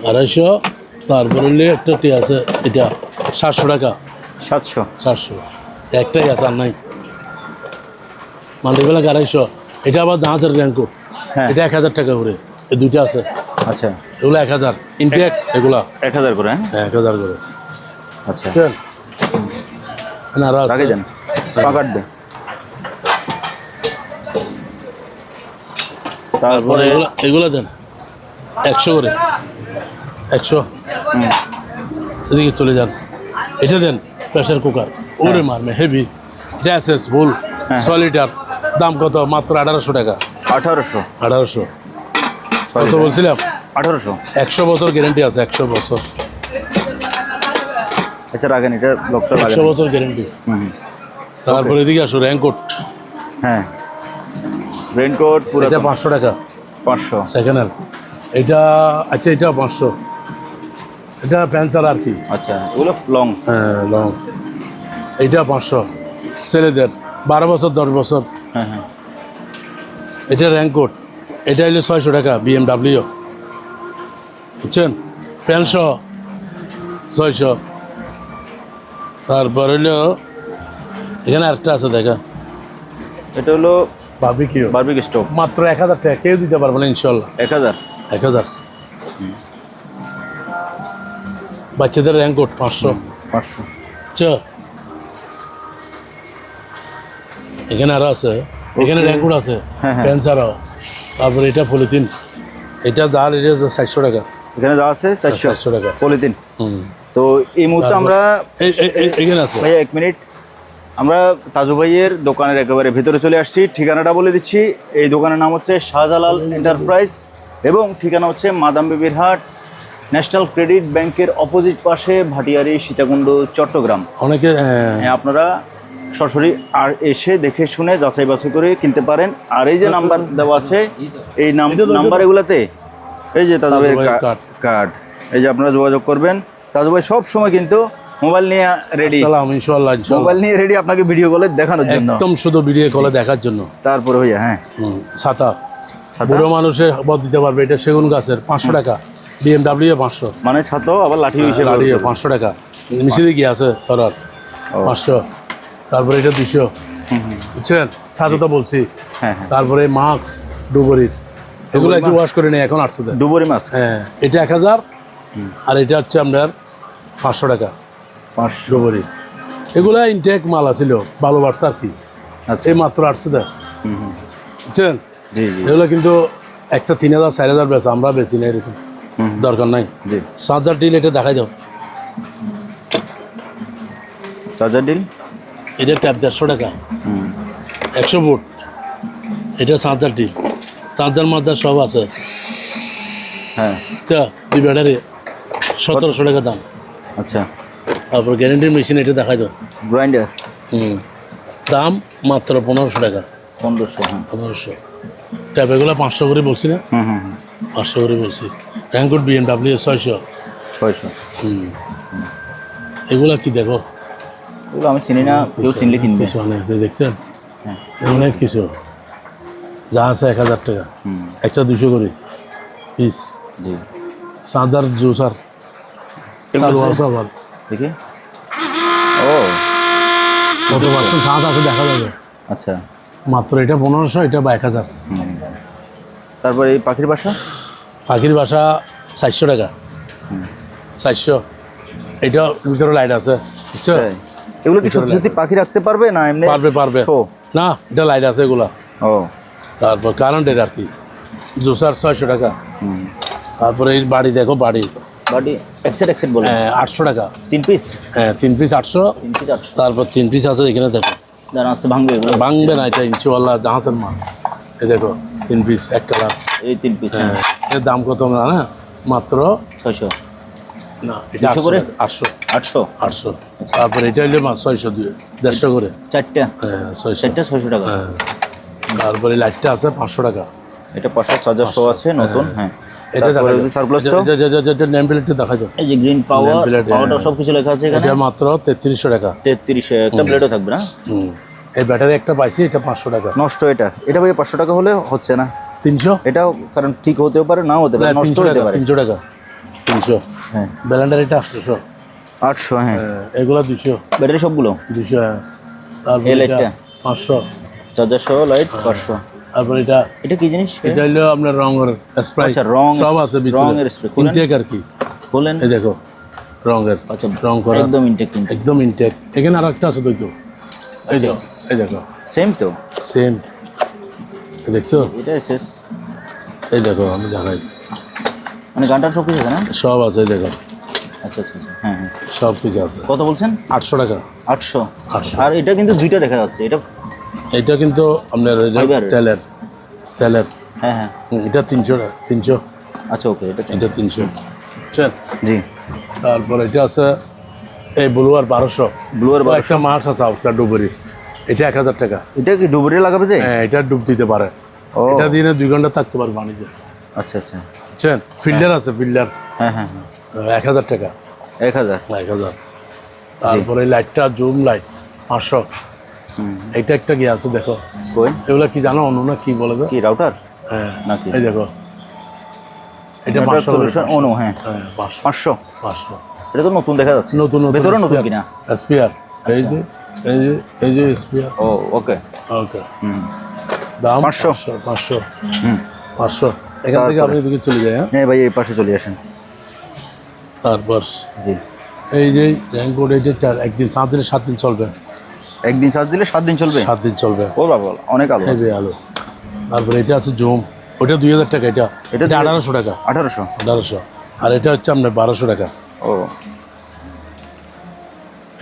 250 তারপরে হলে একটা টি আছে এটা 700 টাকা 700 700 একটাই আছে আর নাই মান্ডিবেলা 250 এটা আবার জাহাজের র্যাঙ্কো হ্যাঁ। এটা 1000 টাকা করে এই দুইটা আছে আচ্ছা এগুলো 1000 ইনটেক এগুলা 1000 করে হ্যাঁ 1000 করে আচ্ছা বুঝছেন না আর আছে রাখে যান পাকাট দে তারপরে এগুলো এগুলো দেন 100 করে 100 এদিকে চলে যান এটা দেন প্রেসার কুকার ওরে মারমে হেভি এটা এসএস ফুল 6 লিটার দাম কত মাত্র 1800 টাকা 1800 1800 কত বলছিলাম 1800 100 বছর গ্যারেন্টি আছে 100 বছর আচ্ছা রাখেন এটা লোকটা 100 লাগেন বছর গ্যারেন্টি তারপরে এদিকে আসো র্যাঙ্কোট হ্যাঁ রেইনকোট পুরো এটা 500 টাকা 500 সেকেন্ড হ্যান্ড এটা আচ্ছা এটা 500 এটা প্যান্সার আর কি আচ্ছা ওগুলো লং হ্যাঁ লং এইটা 500 ছেলেদের 12 বছর 10 বছর হ্যাঁ হ্যাঁ এটা র্যাঙ্কোট এটা হলো 600 টাকা BMW বুঝছেন ফ্যান সহ 600 তারপর হলো এখানে আরেকটা আছে দেখা এটা হলো বারবিকিউ বারবিকিউ স্টোভ মাত্র 1000 টাকা কেউ দিতে পারবে না ইনশাল্লাহ 1000 1000 বাচ্চাদের র্যাঙ্কোট 500 500 আচ্ছা এখানে আরো আছে এখানে র্যাঙ্কোট আছে হ্যাঁ, হ্যাঁ। ফ্যান ছাড়াও তারপরে এটা পলিথিন এটা জাল এটা 400 টাকা এখানে যা আছে 400 টাকা পলিথিন হুম তো এই মুহূর্তে তারপর- আমরা এখানে আছে ভাইয়া 1 মিনিট আমরা তাজু ভাইয়ের দোকানের একেবারে ভেতরে চলে আসছি ঠিকানাটা বলে দিচ্ছি এই দোকানের নাম হচ্ছে শাহজালাল এন্টারপ্রাইজ এবং ঠিকানা হচ্ছে মাদাম বিবির হাট ন্যাশনাল ক্রেডিট ব্যাংকের অপোজিট পাশে ভাটিয়ারি সীতাকুণ্ড চট্টগ্রাম অনেকে হ্যাঁ আপনারা সরাসরি আর এসে দেখে শুনে যাচাই বাছাই করে কিনতে পারেন আর এই যে নাম্বার দেওয়া আছে এই নাম্বার এগুলাতে এই যে তাজু ভাইয়ের ভাইয়ের card। কার্ড এই যে আপনারা যোগাযোগ করবেন তাজু ভাই সব সময় কিন্তু মোবাইল নিয়ে রেডি সালাম ইনশাআল্লাহ ইনশাআল্লাহ মোবাইল নিয়ে রেডি আপনাকে ভিডিও কলে দেখানোর জন্য একদম শুধু ভিডিও কলে দেখার জন্য তারপরে ভাইয়া হ্যাঁ ছাতা ছাতা? বুড়ো মানুষের বদ দিতে পারবে এটা সেগুন গাছের 500 টাকা BMW 500 মানে ছাতো আবার লাঠি হিসেবে লাড়ি 500 টাকা মিশিয়ে গিয়ে আছে ধরার 500 তারপরে এটা 200 বুঝছেন ছাতা তো বলছি হ্যাঁ হ্যাঁ তারপরে মাস্ক ডুবরির এগুলো একটু ওয়াশ করে নেই এখন 800 টাকা ডুবরি মাছ হ্যাঁ এটা 1000 আর এটা হচ্ছে আপনার 500 টাকা 500 ডুবরি এগুলা ইনটেক মাল আছিল ভালো বাড়ছে আর কি আচ্ছা এই মাত্র 800 টাকা বুঝছেন জি জি এগুলো কিন্তু একটা 3000 4000 বেচা আমরা বেচি না এরকম দরকার নাই জি 7000 ডিল এটা দেখাই দাও চার্জার ডিল এটা ট্যাপ 150 টাকা 100 ফুট এটা 7000 ডিল চার্জার মার্জার সব আছে হ্যাঁ তা দুই ব্যাটারি 1700 টাকা দাম। আচ্ছা, তারপর গ্যারেন্টির মেশিন এটা দেখাই দাও। গ্রাইন্ডার দাম মাত্র 1500 টাকা। 1500, হ্যাঁ। 1500। ট্যাপ এগুলো 500 করে বলছি না? হুম হুম হুম, 500 করে বলছি। র্যাঙ্কোড BMW 600। 600। এগুলা কি দেখো, এগুলো আমি চিনি না, কেউ চিনলে কিনবে। কিছু অনেক আছে দেখছেন, হ্যাঁ। অনেক কিছু। যা আছে 1000 টাকা, একটা 200 করে পিস। জি, চার্জার জুসার চালু আছে আবার। দেখি। ও কত পার্সেন্ট ছাড় আছে দেখা যাবে। আচ্ছা, মাত্র এটা 1500, এটা 1000। তারপর এই পাখির বাসা, পাখির বাসা 400 টাকা। 400। এটা ভিতরে লাইট আছে, বুঝছো? তাই? এগুলো কি সত্যি সত্যি পাখি রাখতে পারবে না এমনি? পারবে পারবে। show? না, এটা লাইট আছে এগুলা। ও তারপর কারেন্টের আর কি, জুসার 600 টাকা। তারপরে এই বাড়ি দেখো, বাড়ি বাড়ি এক্সেট বলে 800 টাকা। 3 পিস, 3 পিস 800। 3 পিস 800। তারপর 3 পিস আছে এখানে দেখো, জানা আছে ভাঙবে এগুলো? ভাঙবে না, এটা ইনশাআল্লাহ জাহাজের মাল। এই দেখো 3 পিস, এক কালার। এই 3 পিস এর দাম কত না? মাত্র 600। না, এটা 200 করে? 800। 800। 800। তারপর এটা হইলে 600, 150 করে। চারটা, 600। চারটা 600 টাকা। তারপরে লাইটটা আছে 500 টাকা। এটা 500, চার্জার শো আছে নতুন। হ্যাঁ, এটা দেখা তারপরে সারপ্লাস শো, এটা নেম প্লেটটা দেখা যাবে। এই যে গ্রিন পাওয়ার, plate, পাওয়ারটা সব কিছু লেখা আছে এখানে। এটা মাত্র 3300 টাকা। 33, একটা ব্লেডও থাকবে না? এই ব্যাটারি একটা পাইছি, এটা 500 টাকা। নষ্ট এটা ভাই 500 টাকা হলে হচ্ছে না। 300। এটাও কারণ ঠিক হতেও পারে, নাও হতে পারে, নষ্ট হতে পারে। 300 টাকা। 300। হ্যাঁ, ব্যালেন্ডার এটা 800। 800। হ্যাঁ, এগুলা 200। ব্যাটারি সবগুলো 200। তারপর এই এটা লাইটটা 500। চার্জার সহ লাইট 500। তারপর এটা কি জিনিস? এটা হলো আপনার রঙের স্প্রাইট। আচ্ছা, রং সব আছে ভিতরে, রঙের স্প্রে। ইনটেক আর কি। বলেন। এই দেখো রঙের, আচ্ছা, রং করা একদম ইনটেক কিন্তু। একদম ইনটেক। এখানে আরেকটা আছে তো, এই দেখো, এই দেখো সেম তো? সেম। দেখছো? এটা এসএস। এই দেখো, আমি দেখাই, মানে গানটা সব কিছু আছে না? সব আছে। এই দেখো, আচ্ছা আচ্ছা আচ্ছা, হ্যাঁ হ্যাঁ। সব কিছু আছে। কত বলছেন? 800 টাকা। 800। 800। আর এটা কিন্তু দুইটা দেখা যাচ্ছে, এটা এটা কিন্তু আপনার এই যে Fiber। তেলের। হ্যাঁ হ্যাঁ। এটা 300 টাকা। 300। আচ্ছা, ওকে, এটা এটা 300। বুঝছেন? জি। তারপর এটা আছে এই ব্লু আর 1200। ব্লু আর একটা মাছ আছে আউটকার ডুবুরি, এটা 1000 টাকা। এটা কি ডুবুরি লাগাবে যে? হ্যাঁ, এটা ডুব দিতে পারে। ও এটা দিয়ে 2 ঘন্টা থাকতে পারে পানিতে। আচ্ছা আচ্ছা। বুঝছেন? ফিল্টার আছে, ফিল্টার হ্যাঁ হ্যাঁ হ্যাঁ। 1000 টাকা। 1000। 1000। তারপরে লাইটটা জুম লাইট 500। এটা একটা কি আছে দেখো, কই? এগুলা কি জানো? অনু না কি বলে তো? কি রাউটার হ্যাঁ, নাকি? এই দেখো, এটা 500 করে। সলিউশন অনু, হ্যাঁ। 500। 500। 500। এটা তো নতুন দেখা যাচ্ছে। নতুন নতুন ভেতরে নতুন কিনা? স্পিয়ার। এই যে এই যে এই যে স্পিয়ার। ও ওকে। ওকে। দাম 500। 500। হুম 500। এখান থেকে আপনি এদিকে চলে যায়। হ্যাঁ, হ্যাঁ ভাই, এই পাশে চলে আসেন। তারপর জি। এই যে র্যাঙ্কোড, এটা একদিন 7 দিনে 7 দিন চলবে। একদিন চার্জ দিলে 7 দিন চলবে? 7 দিন চলবে। ও বাবা, অনেক আলো। এই যে আলো। তারপরে এটা আছে জুম, ওটা 2000 টাকা। এটা 1800 টাকা। 1800। 1800। আর এটা হচ্ছে আপনার 1200 টাকা। ও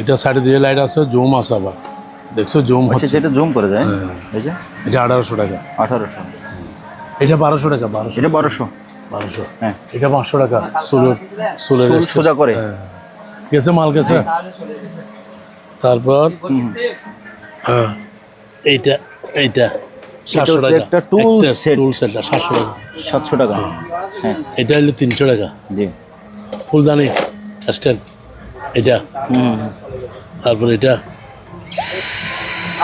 এটা সাইডে দিয়ে লাইট আছে, জুম আছে আবার। দেখছো জুম আচ্ছা, হচ্ছে। যেটা জুম করে যায়। এই যে এটা 1800 টাকা। 1800। এটা 1200 টাকা। 1200। এটা 1200। 1200। হ্যাঁ। এটা 500 টাকা। চুলের চুল সোজা করে। গেছে, মাল গেছে। তারপর এইটা এইটা 700 হচ্ছে টাকা। একটা tool set। টুল সেট 700 টাকা। 700 টাকা। হ্যাঁ এটা হলো 300 টাকা। জি। ফুলদানি স্ট্যান্ড এটা। তারপর এটা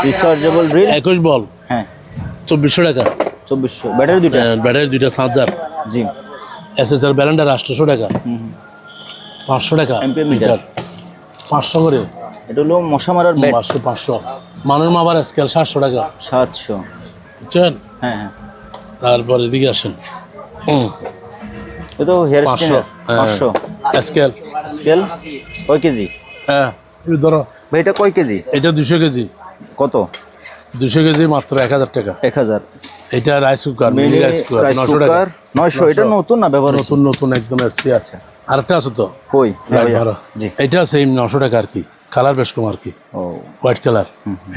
রিচার্জেবল ড্রিল। 21 বল। হ্যাঁ, 2400 টাকা। 2400। ব্যাটারি দুইটা? ব্যাটারি 2টা চার্জার। জি। এসএসআর ব্যালেন্ডার 800 টাকা। 500 টাকা Ampere মিটার। 500 করে। এটা হলো মশা মারার ব্যাট। 500। মানুষ মাবার স্কেল 700 টাকা। 700। বুঝছেন? হ্যাঁ হ্যাঁ। তারপর এদিকে আসেন। এটা তো হেয়ার 500। স্ট্রেনার। 500 স্কেল। স্কেল কয় কেজি? হ্যাঁ, এই ধরো, ভাই এটা কয় কেজি? এটা 200 কেজি। কত? 200 কেজি মাত্র 1000 টাকা। 1000। এটা rice cooker, mini rice cooker rice 900 টাকা। কুকার 900। এটা নতুন না ব্যবহার? নতুন নতুন একদম এসপি আছে। আরেকটা আছে তো কই? লাইট মারা। জি। এটা সেম 900 টাকা আর কি, কালার বেশ কম আর কি, ও হোয়াইট কালার।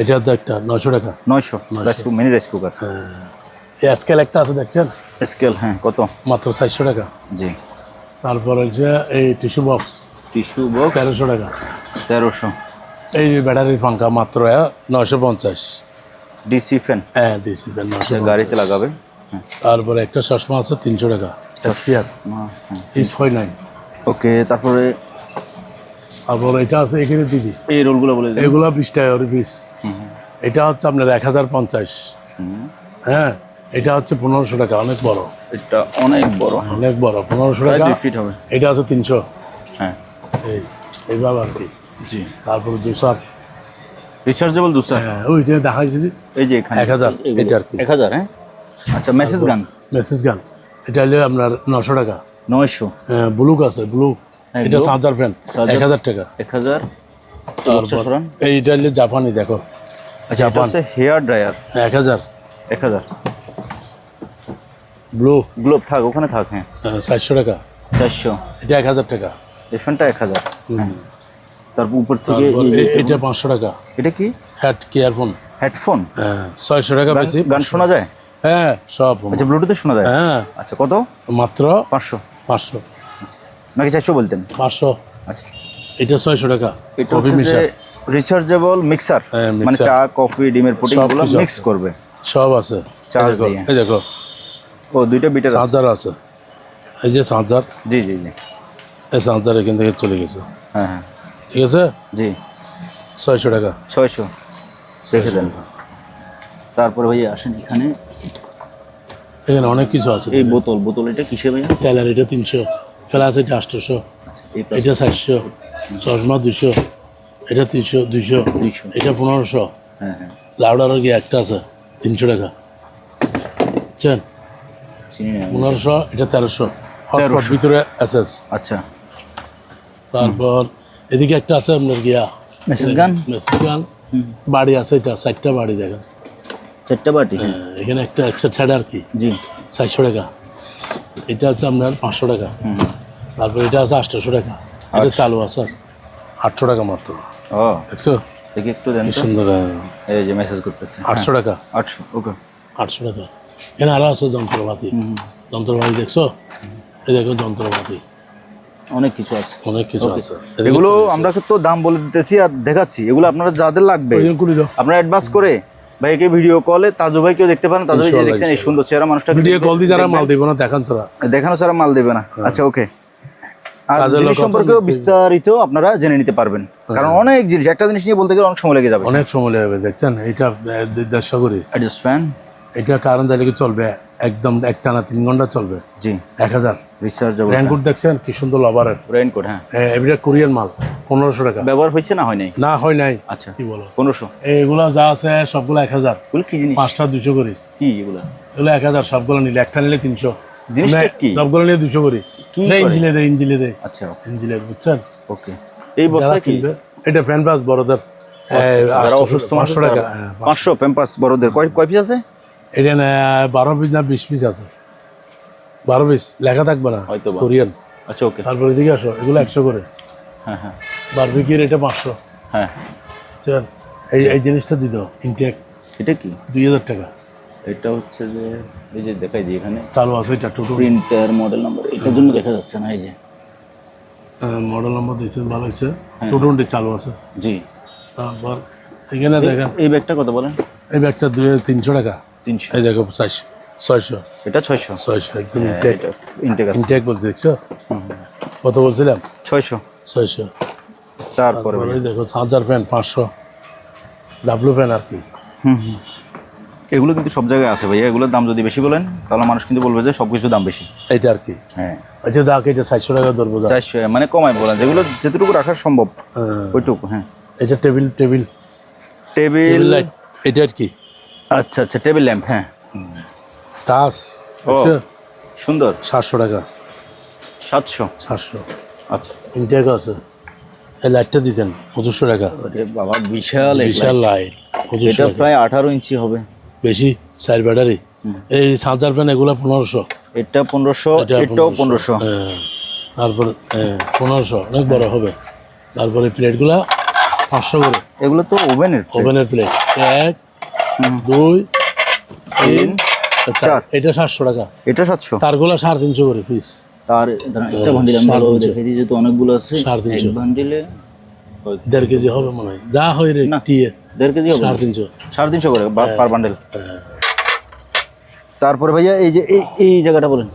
এটা তো একটা 900 টাকা। 900 rice cooker, mini rice cooker. এই স্কেল একটা আছে দেখছেন? স্কেল, হ্যাঁ। কত? মাত্র 400 টাকা। জি। তারপর হচ্ছে এই টিস্যু বক্স টিস্যু বক্স 1300 টাকা। 1300। এই ব্যাটারির পাঙ্খা মাত্র 950। ডিসি ফ্যান হ্যাঁ ডিসি ফ্যান 950। গাড়িতে লাগাবে। তারপরে একটা চশমা আছে 300 টাকা এসপিআর ইস হয় নাই। ওকে, তারপরে তারপর এটা আছে এখানে দিদি, এই রোলগুলো বলে দিন। এগুলো 20 টাকা করে পিস। এটা হচ্ছে আপনার 1050। হ্যাঁ এটা হচ্ছে 1500 টাকা, অনেক বড়। এটা অনেক বড়, অনেক বড় 1500 টাকা। 2 ফিট হবে। এটা আছে 300। হ্যাঁ এইভাবে আর কি। জি। তারপর জুসার, রিচার্জেবল দুসা। হ্যাঁ ওইটা দেখাইছি যে এই যে এখানে 1000 এটা আর কি। 1000। হ্যাঁ আচ্ছা, মেসেজ গান। মেসেজ গান এটা হলে আপনার 900 টাকা। 900। হ্যাঁ ব্লুক আছে, ব্লুক। হ্যাঁ, এটা blue। চার্জার ফ্যান 1000 টাকা। 1000। তারপর এইটা হলে জাপানি, দেখো আচ্ছা, এটা হচ্ছে হেয়ার ড্রায়ার 1000। 1000। ব্লু গ্লোব থাক, ওখানে থাক। হ্যাঁ 400 টাকা। 400। এটা 1000 টাকা। এই ফ্যানটা 1000। হ্যাঁ। তারপর উপর থেকে তারপর এই যে এটা 500 টাকা। এটা কি? Head earphone. হেডফোন। হ্যাঁ 600 টাকা বেশি। গান শোনা যায়? হ্যাঁ সব। আচ্ছা, ব্লুটুথে শোনা যায়? হ্যাঁ আচ্ছা, কত? মাত্র 500 500। নাকি 400 বলতেন? 500। আচ্ছা, এটা 600 টাকা। এটা কফি হচ্ছে যে মিক্সার রিচার্জেবল মিক্সার, হ্যাঁ, মানে mixer। চা, কফি, ডিমের পুডিংগুলো কিছু মিক্স আছে। করবে। সব আছে। চার্জ এই দেখো, দিয়ে। এই দেখো ও, দুইটা বিটার আছে। চার্জার আছে। এই যে চার্জার, জি জি জি। এই চার্জার এখান থেকে চলে গেছে। হ্যাঁ হ্যাঁ ঠিক আছে, জি। 600 টাকা। 600 রেখে দেন। তারপরে ভাইয়া আসেন এখানে। এখানে অনেক কিছু আছে। এই বোতল এটা কিসে ভাইয়া? তেলার এটা 300, ফ্লাস এটা 800, আচ্ছা, এই এটা 400, চশমা 200, এটা 300, 200, 200। এটা 1500। হ্যাঁ হ্যাঁ, লাউডারও কি একটা আছে 300 টাকা। বুঝছেন, চিনি না। 1500, এটা 1300। হটপট 1300 ভিতরে এসএস। আচ্ছা, তারপর এদিকে একটা আছে আপনার গিয়া মেসেজ গান। মেসেজ গান বাড়ি আছে, এটা 4টা বাড়ি দেখেন। 4টা বাটি। হ্যাঁ, এখানে একটা একসাথে ছাড়া আর কি জি। 400 টাকা। এটা হচ্ছে আপনার 500 টাকা। তারপর এটা আছে 800 টাকা। এটা চালু আছে 800 টাকা মাত্র। ও, দেখছো দেখি একটু দেন কি তো। সুন্দর। এই যে মেসেজ করতেছে। 800 টাকা। 800। ওকে। 800 টাকা। এখানে আরো আছে যন্ত্রপাতি। যন্ত্রপাতি দেখছো, এই দেখো যন্ত্রপাতি অনেক কিছু আছে। অনেক কিছু আছে। এগুলো আমরা তো দাম বলে দিতেছি আর দেখাচ্ছি। এগুলো আপনারা যাদের লাগবে ওই করে দাও। আপনারা অ্যাডভান্স করে ভাইকে ভিডিও কলে তাজু ভাইকেও দেখতে পারেন। তাজু ভাই যে দেখছেন এই সুন্দর চেহারা মানুষটা, ভিডিও কল দিয়ে যারা মাল দিব না দেখান ছাড়া, দেখানো ছাড়া মাল দেবে না। আচ্ছা, ওকে। আর কাজের জিনিস লোক সম্পর্কেও বিস্তারিত আপনারা জেনে নিতে পারবেন, কারণ অনেক জিনিস, একটা জিনিস নিয়ে বলতে গেলে অনেক সময় লেগে যাবে। অনেক সময় লাগবে। দেখছেন এইটা 150 করে। Adjust fan. এটা কারণ দিলে চলবে একদম একটানা 3 ঘন্টা চলবে। জি। 1000। রিচার্জেবল রেনকোট দেখছেন কি সুন্দর লাভারের রেইনকোট। হ্যাঁ, এটা কোরিয়ান মাল 1500 টাকা। ব্যবহার হয়েছে না হয় নাই? না হয় নাই। আচ্ছা, কি বলো, 1500। এইগুলা যা আছে সবগুলো 1000। এগুলো কি জিনিস? 5টা 200 করে। কি এগুলো? এগুলো 1000 সবগুলো নিলে, একটা নিলে 300। জিনিসটা কি? সবগুলো নিলে 200 করে। কি না করে? ইঞ্জিলে দেয়। আচ্ছা, ইঞ্জিলে, বুঝছেন। ওকে। এই যারা বস্তা কি? কিনবে, এটা ফ্যান পাস বড়দের যারা অসুস্থ 500 টাকা। 500 প্যাম্পাস বড়দের কয় পিস আছে? এটা 12 পিস না 20 পিস আছে। 12 পিস লেখা থাকবে না, হয়তো বা। কোরিয়ান। আচ্ছা, ওকে। তারপর এদিকে আসো, এগুলো 100 করে। হ্যাঁ হ্যাঁ বারবিকিউর এটা 500। হ্যাঁ। বুঝছেন, এই জিনিসটা দিত ইনটেক এটা কি? 2000 টাকা। এটা হচ্ছে যে এই যে দেখাই দিই এখানে চালু আছে এটা টোটো প্রিন্টার মডেল নাম্বার, এটার জন্য দেখা যাচ্ছে না। এই যে মডেল নাম্বার দিয়েছেন, ভালো হয়েছে। টোটোটি চালু আছে। জি। তারপর এখানে দেখেন এই ব্যাগটা কত বলেন? এই ব্যাগটা 300 টাকা। 300। এই দেখো 400, 600, এটা 600। 600 একদম হ্যাঁ, ইনটেক। এটা ইনটেক আছে। ইনটেক বলছে, দেখছো কত বলছিলাম? 600। 600। তারপরে তারপরে দেখো চার্জার ফ্যান 500, ডাব্লু ফ্যান আর কি। এগুলো কিন্তু সব জায়গায় আছে ভাইয়া। এগুলোর দাম যদি বেশি বলেন তাহলে মানুষ কিন্তু বলবে যে সব কিছু দাম বেশি। এইটা আর কি। হ্যাঁ, আচ্ছা যাক, এটা 400 টাকা ধরবো। 400 মানে কমায় বলেন, যেগুলো যেটুকু রাখা সম্ভব ওইটুকু। হ্যাঁ, এটা টেবিল টেবিল। এটা আর কি। আচ্ছা আচ্ছা, টেবিল ল্যাম্প। হ্যাঁ, টাচ ও সুন্দর। 700 টাকা। 700। 700। আচ্ছা, ইনটেক আছে। এই লাইটটা দিতেন 2500 টাকা। আরে বাবা, বিশাল বিশাল লাইট, 2500 এটা টাকা। প্রায় 18 ইঞ্চি হবে। বেশি 4 ব্যাটারি। এই চার্জার ফ্যান এগুলো 1500। এটা 1500, এটাও 1500। তারপর 1500, অনেক বড় হবে। তারপরে প্লেটগুলা 500 করে। এগুলো তো ওভেনের ওভেনের প্লেট 1 2 3 4। 4। এটা 700 টাকা। এটা 700। তারগুলা 350 করে পিস। তার ধরেন একটা বান্ডিল আমি ভালোভাবে দেখাই দিই, যেহেতু অনেকগুলো আছে। 350 এক বান্ডিলে 1.5 কেজি হবে মনে হয়, যা হয় রে না। টিয়ে 1.5 কেজি হবে, 350। 350 করে পার বান্ডেল। তারপরে ভাইয়া এই যে এই জায়গাটা বলেন,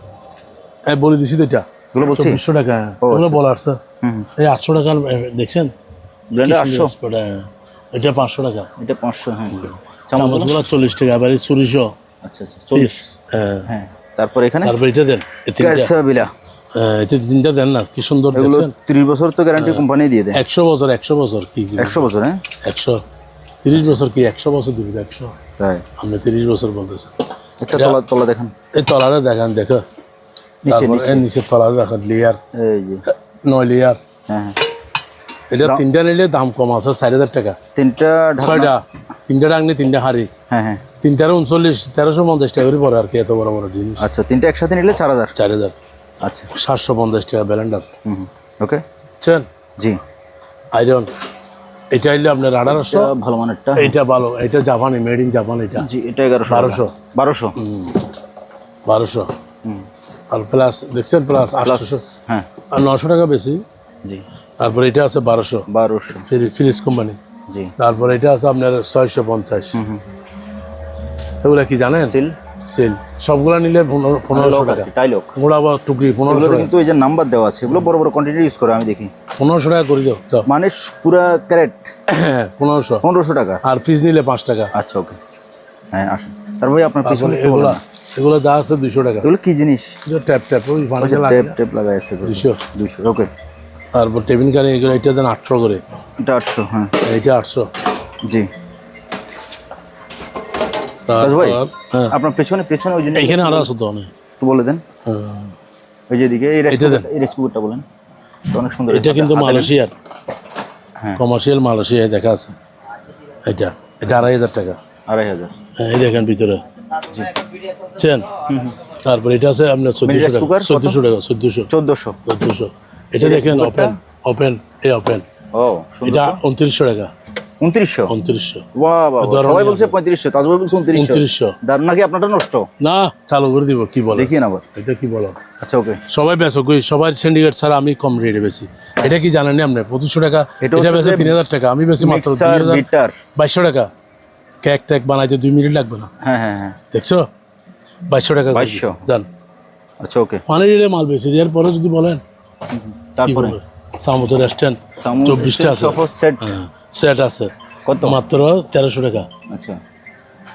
বলে দিছি তো এটা এগুলো বলছি 2400 টাকা। ও, এগুলো আচ্ছা, বলা আছে হুম, এই 800 টাকার দেখছেন ব্লেন্ডার কি 800, সুন্দর spot, এটা 500 টাকা। এটা 500। হ্যাঁ, চামচগুলো চামচগুলো 40 টাকা, এবারে 400 আচ্ছা আচ্ছা পিস। 40। হ্যাঁ, তারপর এখানে তারপর এটা দেন, এই তিনটা ক্যাসাবিলা, এটা তিনটা দেন না, কি সুন্দর এগুলো দেখছেন। 30 বছর তো গ্যারান্টি কোম্পানি দিয়ে দেয়। 100 বছর, 100 বছর কি 100 বছর, হ্যাঁ 130 বছর কি 100 বছর দিবি? 100 তাই। আপনি 30 বছর বলতেছেন। একটা তলা তলা দেখেন, এই তলাটা দেখান, দেখো নিচে তারপর নিচে এর নিচে তলা দেখান, লেয়ার এই যে 9 লেয়ার। হ্যাঁ হ্যাঁ, এটা তিনটা নিলে দাম কম আছে, 4000 টাকা। তিনটা ঢাকনা, 6টা, তিনটা ডাকনি, তিনটা হাড়ি, হ্যাঁ হ্যাঁ, তিনটার 39, 1350 টাকা করে পড়ে আর কি, এত বড় বড় জিনিস। আচ্ছা তিনটা একসাথে নিলে 4000। 4000, আচ্ছা 750 টাকা ব্লেন্ডার। হুম, ওকে বুঝছেন? জি। আয়রন এটা হইলে আপনার 1800, এটা ভালো মানেরটা, এইটা ভালো, এটা জাপানি, মেড ইন জাপান। এটা জি এটা 1100, 1200 1200 হুম, আর প্লাস দেখছেন, প্লাস 800 হ্যাঁ আর 900 টাকা বেশি। জি, তারপর এটা আছে 1200 1200 ফিলিপস কোম্পানি। জি। তারপর এটা আছে আপনার 650। এগুলা কি জানেন? সিল সেল সবগুলা নিলে 1500 টাকা। টাইলক, এগুলো আবার টুকরি 1500 এগুলোতে টাকা। কিন্তু এই যে নাম্বার দেওয়া আছে, এগুলো বড় বড় কোয়ান্টিটি ইউজ করে আমি দেখি। 1500 টাকা করে দাও, যাও। মানে পুরা ক্যারেট 1500 1500 টাকা। আর পিস নিলে 5 টাকা। আচ্ছা ওকে, হ্যাঁ আসুন। তারপরে আপনার পিছনে আসলে এগুলা এগুলো যা আছে 200 টাকা। এগুলো কি জিনিস? ট্যাপ ট্যাপ ওই বানাতে লাগে টেপ টেপ লাগাই আছে 200। 200 ওকে। তারপর টেবিল কানে এগুলো, এটা দেন 800 করে, এটা 800, হ্যাঁ এইটা 800। জি। দাদু ভাই, তারপর আপনার পেছনে পেছনে ওই জিনিস এখানে আরো আছে তো অনেক। একটু বলে দেন, ওই যে এদিকে এই এটা দেন। এই রেসিপিটা বলেন, এটা অনেক সুন্দর। এটা কিন্তু মালয়েশিয়ার, হ্যাঁ কমার্শিয়াল মালয়েশিয়ায় দেখা আছে। এটা এটা 2500 টাকা। 2500, এই দেখেন ভিতরে, জি। চেন। তারপর এটা আছে আপনার 1400 টাকা, কুকার কত? 1400 টাকা, 1400। 1400। এটা দেখেন ওপেন, ওপেন এই ওপেন, ও এটা সুন্দর। 2900 টাকা। 2900, 2900 বাহ বাহ, ধরনের সবাই বলছে 3500, তাজ ভাই বলছে 2900। 2900 দাম নাকি আপনারটা নষ্ট? না, চালু করে দিব, কি বলে দেখিয়ে আবার। এটা কি বলো? আচ্ছা ওকে। সবাই বেচো কই, সবাই সিন্ডিকেট ছাড়া আমি কম রেটে বেশি। এটা কি জানেন না আপনি? 2500 টাকা, এটা এটা হচ্ছে বেচে 3000 টাকা, আমি বেশি মাত্র মিক্সার বিটার, 2200 টাকা। কেক টেক বানাইতে 2 মিনিট লাগবে না, হ্যাঁ হ্যাঁ হ্যাঁ, দেখছো? 2200 টাকা 2200 জান। আচ্ছা ওকে। পানি রেটে মাল বেশি, এরপরে যদি বলেন কি তারপরে বলবে? সামুচের রেস্টুরেন্ট 24টা আছে, সেট সেট আছে কত? মাত্র 1300 টাকা। আচ্ছা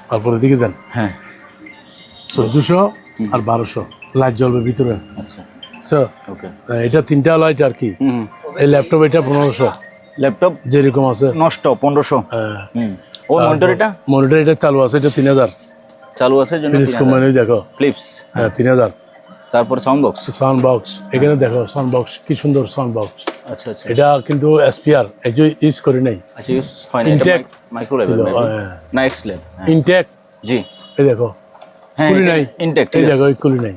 তারপরে দিকে দেন হ্যাঁ 1400 আর 1200, লাইট জ্বলবে ভিতরে। আচ্ছা বুঝছো? ওকে। এটা তিনটা লাইট আর কি। এই ল্যাপটপ এটা 1500 ল্যাপটপ যেরকম আছে। নষ্ট 1500। ও মনিটর এটা মনিটর এটা চালু আছে, এটা 3000 চালু আছে জন্য ফিলিপস কোম্পানি। দেখো ফ্লিপস, 3000। তারপরে সাউন্ড বক্স। সাউন্ড বক্স এখানে দেখো, সাউন্ড বক্স কি সুন্দর সাউন্ড বক্স। আচ্ছা আচ্ছা এটা কিন্তু এসপিআর একজন ইউজ করি নাই, আচ্ছা, ইউজ হয় না, এটা Intact মাইক্রো ছিল, লেভেল না এক্স লেভেল। ইনটেক। জি এই দেখো হ্যাঁ, কুলি নাই, ইনটেক্ট, এই দেখো এই কুলি নাই।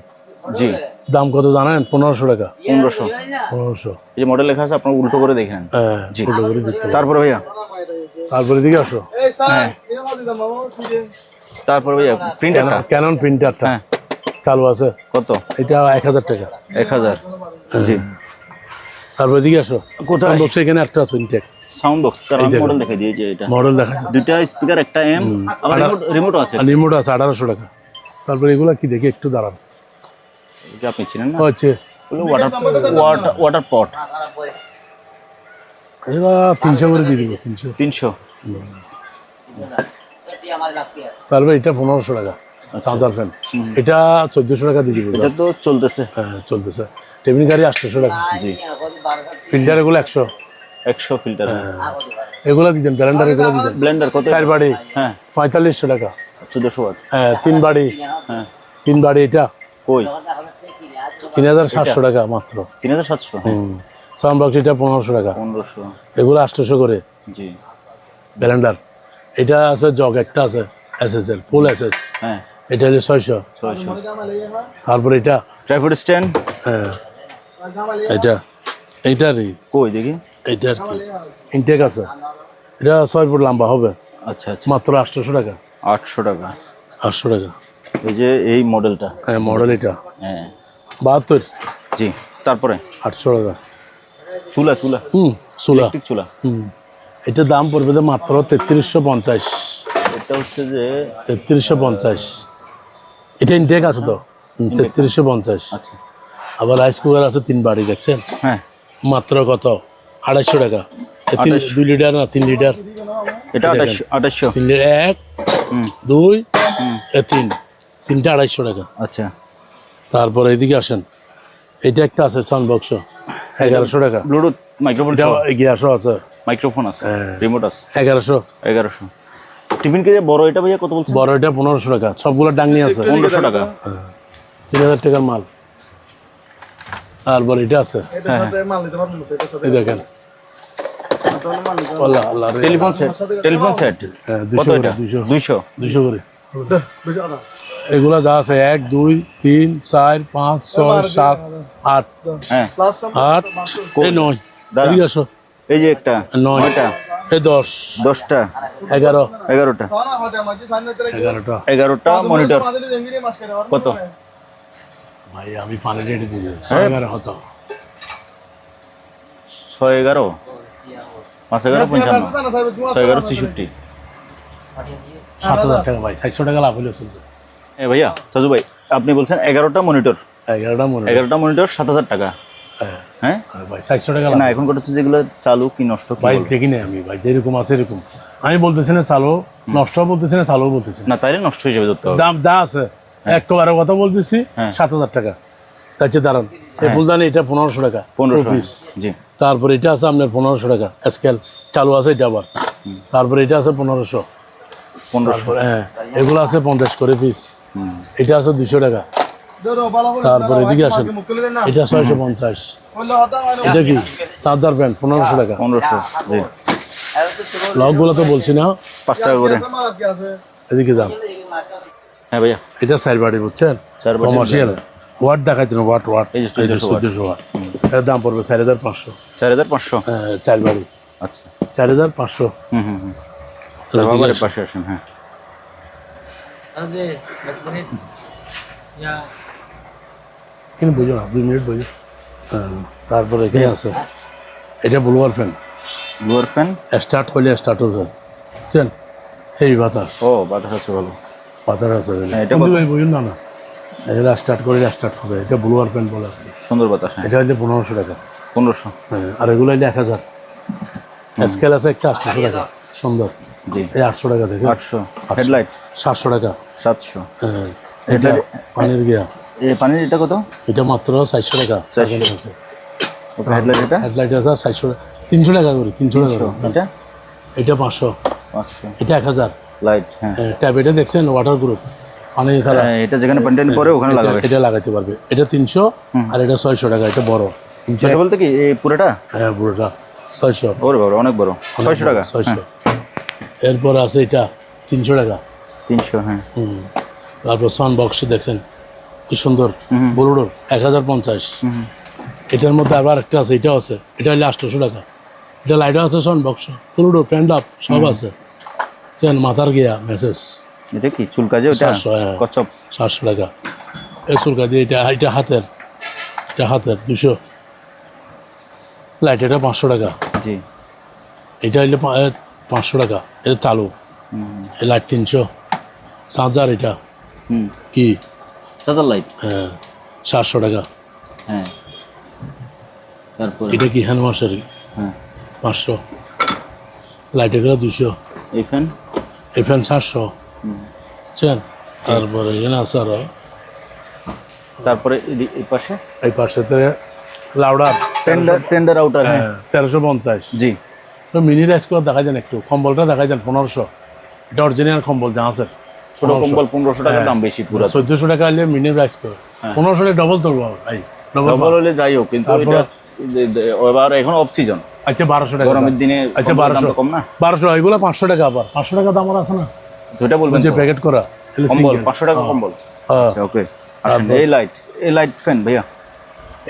জি দাম কত জানেন? 1500 টাকা। 1500। 1500, এই যে মডেল লেখা আছে, আপনার উল্টো করে দেখেন। জি। উল্টো করে দিতে হবে। তারপরে ভাইয়া, তারপরে দিকে আসো, হ্যাঁ তারপরে ভাইয়া প্রিন্টারটা ক্যানন প্রিন্টারটা হ্যাঁ চালু আছে, কত? এটা 1000 টাকা। 1000। জি। তারপরে দিকে আসো, কোথায়? সাউন্ড বক্স এখানে একটা আছে ইনটেক সাউন্ড বক্স, কারণ এই দেখো। মডেল দেখাই দিয়েছে এটা। মডেল দেখা যায়, দুইটা স্পিকার, একটা এম, আবার রিমোটও আছে। আর রিমোট আছে 1800 টাকা। তারপরে এগুলা কি দেখি একটু দাঁড়ান, এটা আপনি চিনেন না? হচ্ছে ওয়াটার পট এগুলা 300 করে দিয়ে দিব, 300। 300। তারপরে এটা 1500 টাকা চার্জার ফ্যান, এটা 1400 টাকা দিয়ে দিব। এটা তো চলতেছে। হ্যাঁ চলতেছে। টেবিল গাড়ি 800 টাকা। জি। ফিল্টার এগুলো 100। 100 ফিল্টার। এগুলো দিতেন, ব্লেন্ডার এগুলো দিতেন। ব্লেন্ডার কত? 4 বাড়ি হ্যাঁ 4500 টাকা। 1400 ওয়াট। হ্যাঁ 3 বাড়ি, হ্যাঁ 3 বাড়ি এটা কই? 3700 টাকা মাত্র। 3700। হ্যাঁ সাউন্ড বক্স এটা 1500 টাকা। 1500। এগুলো 800 করে জি। ব্লেন্ডার। এটা আছে জগ, একটা আছে এসএসএল ফুল এসএস, হ্যাঁ এটা হচ্ছে 600। 600। তারপরে এটা ট্রাইপড স্ট্যান্ড হ্যাঁ এটা এইটারই, কই দেখি? এইটা আর কি ইনটেক আছে, এটা 6 ফুট লম্বা হবে, আচ্ছা আচ্ছা, মাত্র 800 টাকা। 800 টাকা। 800 টাকা। এই যে এই মডেলটা, হ্যাঁ মডেল এটা হ্যাঁ 72। জি, তারপরে 800 টাকা। চুলা চুলা চুলা ইলেকট্রিক চুলা। এটার দাম পড়বে যে মাত্র 3350। এটা হচ্ছে যে 3350। এটা ইনটেক আছে তো 3350। আচ্ছা আবার রাইস কুকার আছে 3 বাড়ি, দেখছেন? হ্যাঁ, মাত্র কত? 250 টাকা। 2 লিটার না 3 লিটার? এটা 2800। 3 লিটার 1 2 3 তিনটা 250 টাকা। আচ্ছা, তারপরে এদিকে আসেন, এটা একটা আছে সাউন্ড বক্স 1100 টাকা। ব্লুটুথ মাইক্রোফোন, এটা গ্যাসও আছে, মাইক্রোফোন আছে, রিমোট আছে। 1100। 1100। টিফিন কে বড় এটা ভাইয়া কত বলছেন? বড় এটা 1500 টাকা। সবগুলো ডাংনি আছে 1500 টাকা। 3000 টাকার মাল। তারপর এটা আছে, এই দেখেন, আল্লাহ আল্লাহ রে। টেলিফোন সেট, টেলিফোন সেট হ্যাঁ, কত 200 এটা? 200। 200 করে। এগুলা যা আছে 1 2 3 4 5 6 7 8 হ্যাঁ 8 এই 9। দাঁড়া। এদিকে আসো। এই যে একটা 9টা, এই 10 10টা 11 11টা 11টা। 11টা মনিটর কত? ভাই আমি পানি রেডি দিয়ে 11 হতো। 6 11 5 11 55 6 11 66। 7000 টাকা ভাই, 400 টাকা লাভ হলো চলছে। এ ভাইয়া সাজু ভাই, আপনি বলছেন 11টা মনিটর, 11টা মনে 11টা মনিটর 7000 টাকা। হ্যাঁ হ্যাঁ ভাই, 400 টাকা না, লাভ। এখন কথা হচ্ছে যেগুলো চালু কি নষ্ট কি ভাই বলবো? দেখি না আমি, ভাই যেরকম আছে এরকম। আমি বলতেছি না চালো নষ্ট, বলতেছি না চালো বলতেছি না। না তাইলে নষ্ট হিসেবে ধরতে হবে। দাম যা আছে একবারে কথা বলতেছি। 7000 টাকা। তাই চেয়ে দাঁড়ান, এই ফুলদানি এটা 1500 টাকা 1500 পিস। জি। তারপরে এটা আছে আপনার 1500 টাকা স্কেল চালু আছে এটা আবার। তারপরে এটা আছে 1500। 1500। হ্যাঁ, এগুলো আছে 50 করে পিস। এটা আছে 200 টাকা। তারপরে এদিকে আসেন, এটা 650। এটা কি চার্জার প্যান্ট 1500 টাকা। 1500 জি। লকগুলো তো বলছি না, 5 টাকা করে। এদিকে যান। হ্যাঁ ভাইয়া, এটা সাইড বাড়ি বুঝছেন, 4 বাটি কমার্শিয়াল। ওয়াট দেখাইছেন, ওয়াট ওয়াট এই যে 1400 ওয়াট। এর দাম পড়বে 4500। 4500। চার বাড়ি আচ্ছা 4500। তারপরে পাশে আসেন। হ্যাঁ কিন্তু বুঝো না, 2 মিনিট বুঝো। তারপরে এখানে আছে, এটা blower fan. Blower fan start করলে স্টার্ট হবে বুঝছেন, এই বাতাস ও বাতাস আছে ভালো। বাতাস আছে হ্যাঁ, এটা কিন্তু ভাই বুঝুন না, না এটা স্টার্ট করে স্টার্ট হবে, এটা ব্লুয়ার ফ্যান বলে আর কি। সুন্দর বাতাস। হ্যাঁ এটা হচ্ছে 1500 টাকা। 1500 আর এগুলো হলে 1000। স্কেল আছে একটা 800 টাকা সুন্দর। জি। এই 800 টাকা দেখে 800 হেডলাইট 700 টাকা। 700। এটা পানির গিয়া, এই পানির এটা কত? এটা মাত্র 400 টাকা। 400 আছে ওকে। হেডলাইট এটা হেডলাইট আছে 400 টাকা, 300 টাকা করে, 300 টাকা করে। এটা এটা 500। 500 এটা 1000। লাইট। হ্যাঁ ট্যাব এটা দেখছেন, ওয়াটার গ্রুপ পানি ছাড়া। এটা যেখানে কন্টেন্ট পরে ওখানে লাগাবে। এটা লাগাইতে পারবে। এটা 300 আর এটা 600 টাকা। এটা বড় 600 বলতে কি এই পুরোটা? হ্যাঁ পুরোটা 600। ওরে বাবা অনেক বড়। 600 টাকা। 600। এরপর আছে এটা 300 টাকা। 300 হ্যাঁ। তারপর সাউন্ড বক্স দেখছেন কি সুন্দর, বলুডোর 1050। এটার মধ্যে আবার একটা আছে, এটাও আছে, এটা হলে 800 টাকা। এটা লাইটও আছে, সাউন্ড বক্স, বলুডোর, ফ্যান্ড আপ সব আছে। মাথার গিয়া মেসেজ এটা কি চুল কাজে ওটা? 700, হ্যাঁ। কচ্ছপ 700 টাকা। এই সুরকা দিয়ে এটা, এটা হাতের, এটা হাতের 200। লাইট এটা 500 টাকা। জি। এটা হইলে 500 টাকা। এটা চালু। এই লাইট 300। চার্জার এটা কি চার্জার লাইট। হ্যাঁ 700 টাকা। হ্যাঁ তারপর এটা কি হ্যান্ড ওয়াশের হ্যাঁ 500। লাইট এগুলো 200। এই ফ্যান এই ফ্যান 700 বুঝছেন। তারপরে এখানে আছে আরো, তারপরে এই পাশে এই পাশে লাউডার টেন্ডার আউটার। হ্যাঁ 1350। জি। তো মিনি রাইস কুকার দেখা যান, একটু কম্বলটা দেখা যান 1500। এটা অরিজিনাল কম্বল জাহাজের। ছোট কম্বল 1500 টাকা দাম বেশি পুরো। 1400 টাকা হলে মিনি রাইস কুকার। 1500 ডবল তুলবো ভাই, ডবল হলে যাই হোক, কিন্তু এটা এবার এখন অফ সিজন। আচ্ছা 1200 টাকা গরমের দিনে। আচ্ছা 1200 কম না? 1200 এগুলো 500 টাকা। আবার 500 টাকা দাম আছে না, দুইটা বলবেন যে তো? প্যাকেট করা কম্বল 500 টাকা কম্বল। আচ্ছা ওকে। আসেন এই লাইট ফ্যান ভাইয়া।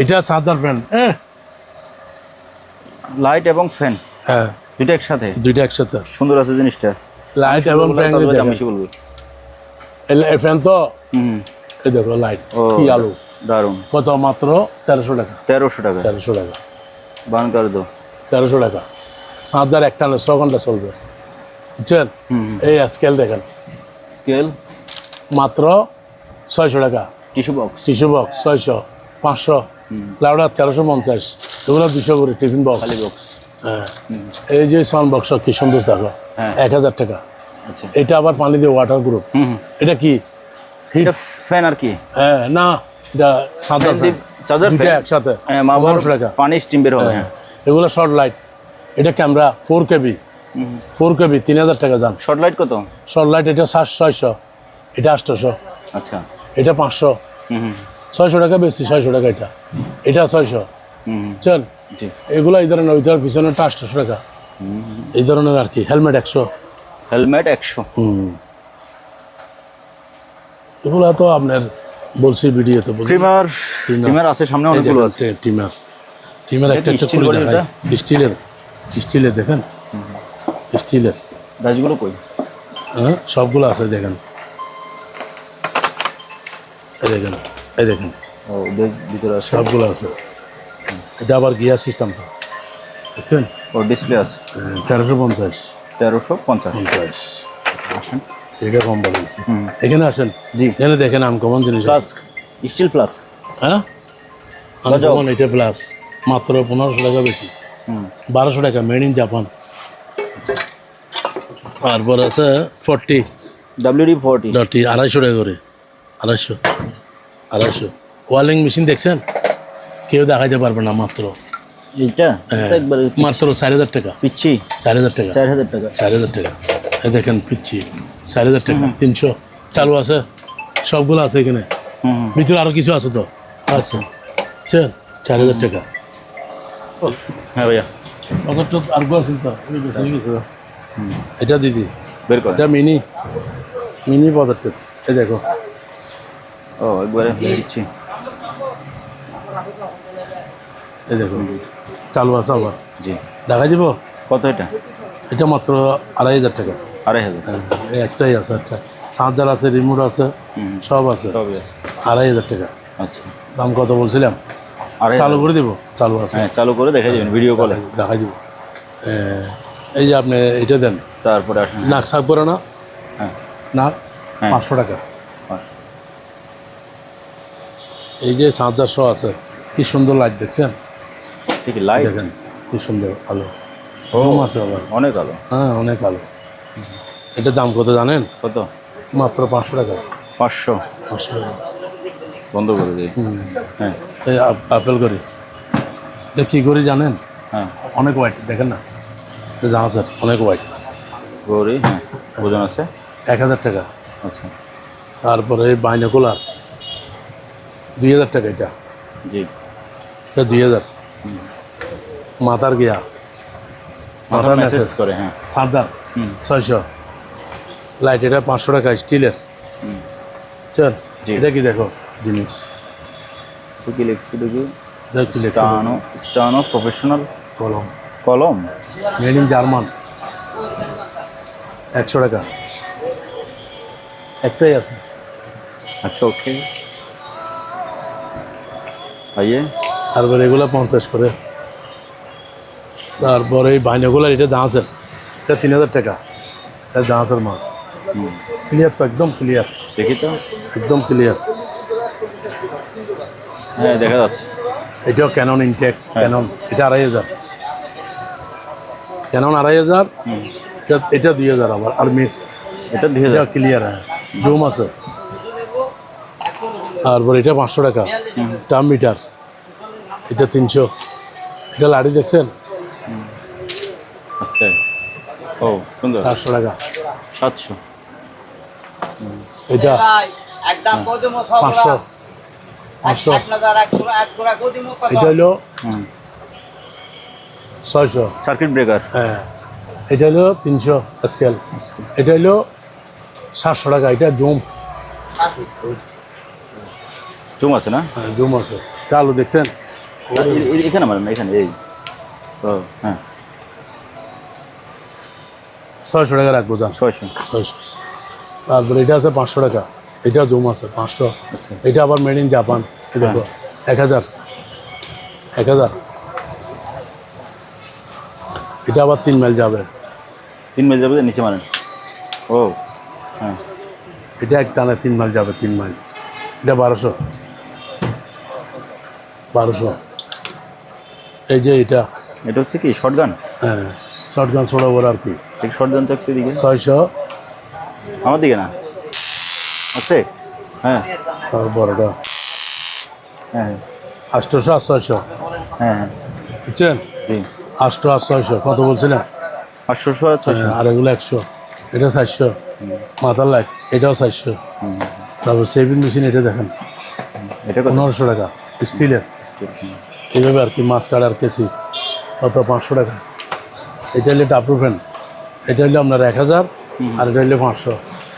এটা চার্জার ফ্যান। লাইট এবং ফ্যান হ্যাঁ দুইটা একসাথে। দুইটা একসাথে সুন্দর আছে জিনিসটা। লাইট এবং ফ্যান। দাম বেশি বলবে। এই ফ্যান তো এই দেখো লাইট কি আলো দারুন। কত? মাত্র 1300 টাকা। 1300 টাকা। 1300 টাকা। বান করে দো। 1300 টাকা। 7,000 একটা না 6 ঘন্টা চলবে, বুঝছেন? এই স্কেল দেখেন, স্কেল মাত্র 600 টাকা। Tissue box. টিস্যু বক্স 600, 500, লাউডা 1350, এগুলো 200 করে টিফিন বক্স। খালি বক্স। হ্যাঁ, এই যে সাউন্ড বক্স কি সুন্দর দেখো, হ্যাঁ। 1000 টাকা। আচ্ছা। এটা আবার পানি দিয়ে ওয়াটার গ্রুপ। এটা কি? এটা ফ্যান আর কি? হ্যাঁ, না এটা সাদা চার্জার দুটো ফ্যান একসাথে। হ্যাঁ, মা বাবার 1500 টাকা। পানি স্টিম বের হবে। হ্যাঁ, এগুলো শর্ট লাইট। এটা ক্যামেরা 4KB, 4KB 3000 টাকা দাম। শর্ট লাইট কত? শর্ট লাইট এটা 600, এটা 800, আচ্ছা। এটা 500, 600 টাকা বেশি, 600 টাকা এটা, এটা 600। চল, জি। এগুলো এই ধরনের, ওইটার পিছনেটা 800 টাকা, এই ধরনের আর কি। হেলমেট 100। হেলমেট 100। এগুলো তো আপনার বলছি ভিডিওতে বলছি। ট্রিমার, ট্রিমার আছে সামনে অনেকগুলো আছে। টিমার, টিমার একটা একটা স্টিল করে বডি দেখাই। স্টিলের, স্টিলের দেখেন, স্টিলের। গাছগুলো কই? হ্যাঁ, সবগুলো আছে দেখেন, এই দেখেন, এই দেখেন, ও ভিতরে আছে। সবগুলো আছে। এটা আবার গিয়ার সিস্টেমটা দেখছেন। ও ডিসপ্লে আছে। 1350, 1350। আসেন, এটা কম বলেছি। এখানে আসেন, জি। এখানে দেখেন আনকমন জিনিস আছে। Flask, steel flask. হ্যাঁ, আনকমন এটা প্লাস মাত্র 1500 টাকা বেশি, 1200 টাকা, মেড ইন জাপান। তারপর আছে 40, WD-40 250 টাকা করে, 250। ওয়ালিং মেশিন দেখছেন, কেউ দেখাইতে পারবে না, মাত্র এইটা একবার মাত্র 4000 টাকা। পিচ্ছি 4000 টাকা, 4000 টাকা। 4000 টাকা। এই দেখেন পিচ্ছি 4000 টাকা। 300 চালু আছে, সবগুলো আছে এখানে। ভিতরে আরো কিছু আছে তো, আছে। চল, 4000 টাকা। হ্যাঁ ভাইয়া, অত আর আছে তো, এটা দিদি, বের করে। এটা মিনি, মিনি পদার্থ। এই দেখো, ও একবারে দিচ্ছি। এই দেখো চালু আছে আবার। জি। দেখাই দিব কত এটা? এটা মাত্র 2500 টাকা। 2500। এই একটাই আছে, আচ্ছা। চার্জার আছে, রিমোট আছে, সব আছে। সবই আছে। 2500 টাকা। আচ্ছা। দাম কত বলছিলাম? চালু করে দিব, চালু আছে। হ্যাঁ, চালু করে দেখে যাবেন ভিডিও কলে। দেখাই দিব। এই যে আপনি এটা দেন, তারপরে আসেন। নাক সাফ করে না, হ্যাঁ, নাক হ্যাঁ। 500 টাকা। 500। এই যে চার্জার সহ আছে, কি সুন্দর লাইট দেখছেন, ঠিক লাইট দেখেন কি সুন্দর আলো, ও জুম আছে আবার। অনেক আলো। হ্যাঁ, অনেক আলো। এটার দাম কত জানেন? কত? মাত্র 500 টাকা। 500। 500 টাকা। বন্ধ করে দিই। হ্যাঁ, এই আপেল করি, এটা কী করি জানেন? হ্যাঁ, অনেক হোয়াইট দেখেন না, জানা স্যার, অনেক হোয়াইট। গৌরী, হ্যাঁ, ওজন আছে 1000 টাকা। আচ্ছা। তারপরে এই বাইনোকুলার 2000 টাকা। এটা জি। এটা 2000। মাথার গিয়া, মাথার মেসেজ মেসেজ করে। হ্যাঁ, চার্জার 600। লাইট এটা 500 টাকা, স্টিলের। চল, জি। এটা কি দেখো জিনিস, তো কি লিখছি দেখি? এটা কি লেখছে? স্টানো প্রফেশনাল কলম, কলম। মেড ইন জার্মান, 100 টাকা। একটাই আছে। আচ্ছা, ওকে। আইয়ে। তারপরে এগুলো 50 করে। তারপরে এই বাইনাগুলার, এটা জাহাজের, এটা 3000 টাকা। এটা জাহাজের মাল, ক্লিয়ার তো, একদম ক্লিয়ার, দেখি তো। একদম ক্লিয়ার। হ্যাঁ, দেখা যাচ্ছে। এটাও ক্যানন ইনটেক, ক্যানন। এটা 2500, ক্যানন 2500। এটা 2000 আবার। আর মির এটা 2000। এটা ক্লিয়ার, হ্যাঁ, জুম আছে। তারপর এটা 500 টাকা, টার্ম মিটার। এটা 300। এটা লাড়ি দেখছেন, আচ্ছা। ও সুন্দর। 400 টাকা। 700। এটা একদম 500, 500। এটা হলো 600। Circuit breaker. হ্যাঁ, এটা হলো 300 স্কেল। এটা হলো 700 টাকা। এটা জুম, জুম আছে না? হ্যাঁ, জুম আছে। চালু দেখছেন, এখানে মানে না, এখানে এই। ও হ্যাঁ, 600 টাকা রাখবো যান, 600। 600। তারপরে এটা আছে 500 টাকা। এটা জুম আছে 500। আচ্ছা। এটা আবার মেড ইন জাপান। এই দেখো 1000 1000। এটা আবার 3 মাইল যাবে। 3 মাইল যাবে নিচে মারেন। ও হ্যাঁ, এটা এক টানে 3 মাইল যাবে, 3 মাইল। এটা 1200 1200। এই যে এটা এটা হচ্ছে কি শর্টগান? হ্যাঁ, শর্টগান ছোড়া বড় আর কি। ঠিক শর্টগান তো একটু দিকে 600। আমার দিকে না আছে? হ্যাঁ আর বড়টা হ্যাঁ 800 আর 600, হ্যাঁ হ্যাঁ বুঝছেন? জি। 800 আর 600 কত বলছিলেন? 800 আর 600। আর এগুলো 100, এটা 400 মাথার লাইট, এটাও 400। তারপর সেভিং মেশিন এটা দেখেন এটা কত? 1500 টাকা স্টিলের। এইভাবে আর কি মাছ কাটার কেসি কত 500 টাকা। এটা হলে ডাবলু ফ্যান, এটা হলে আপনার 1000 আর এটা হলে 500।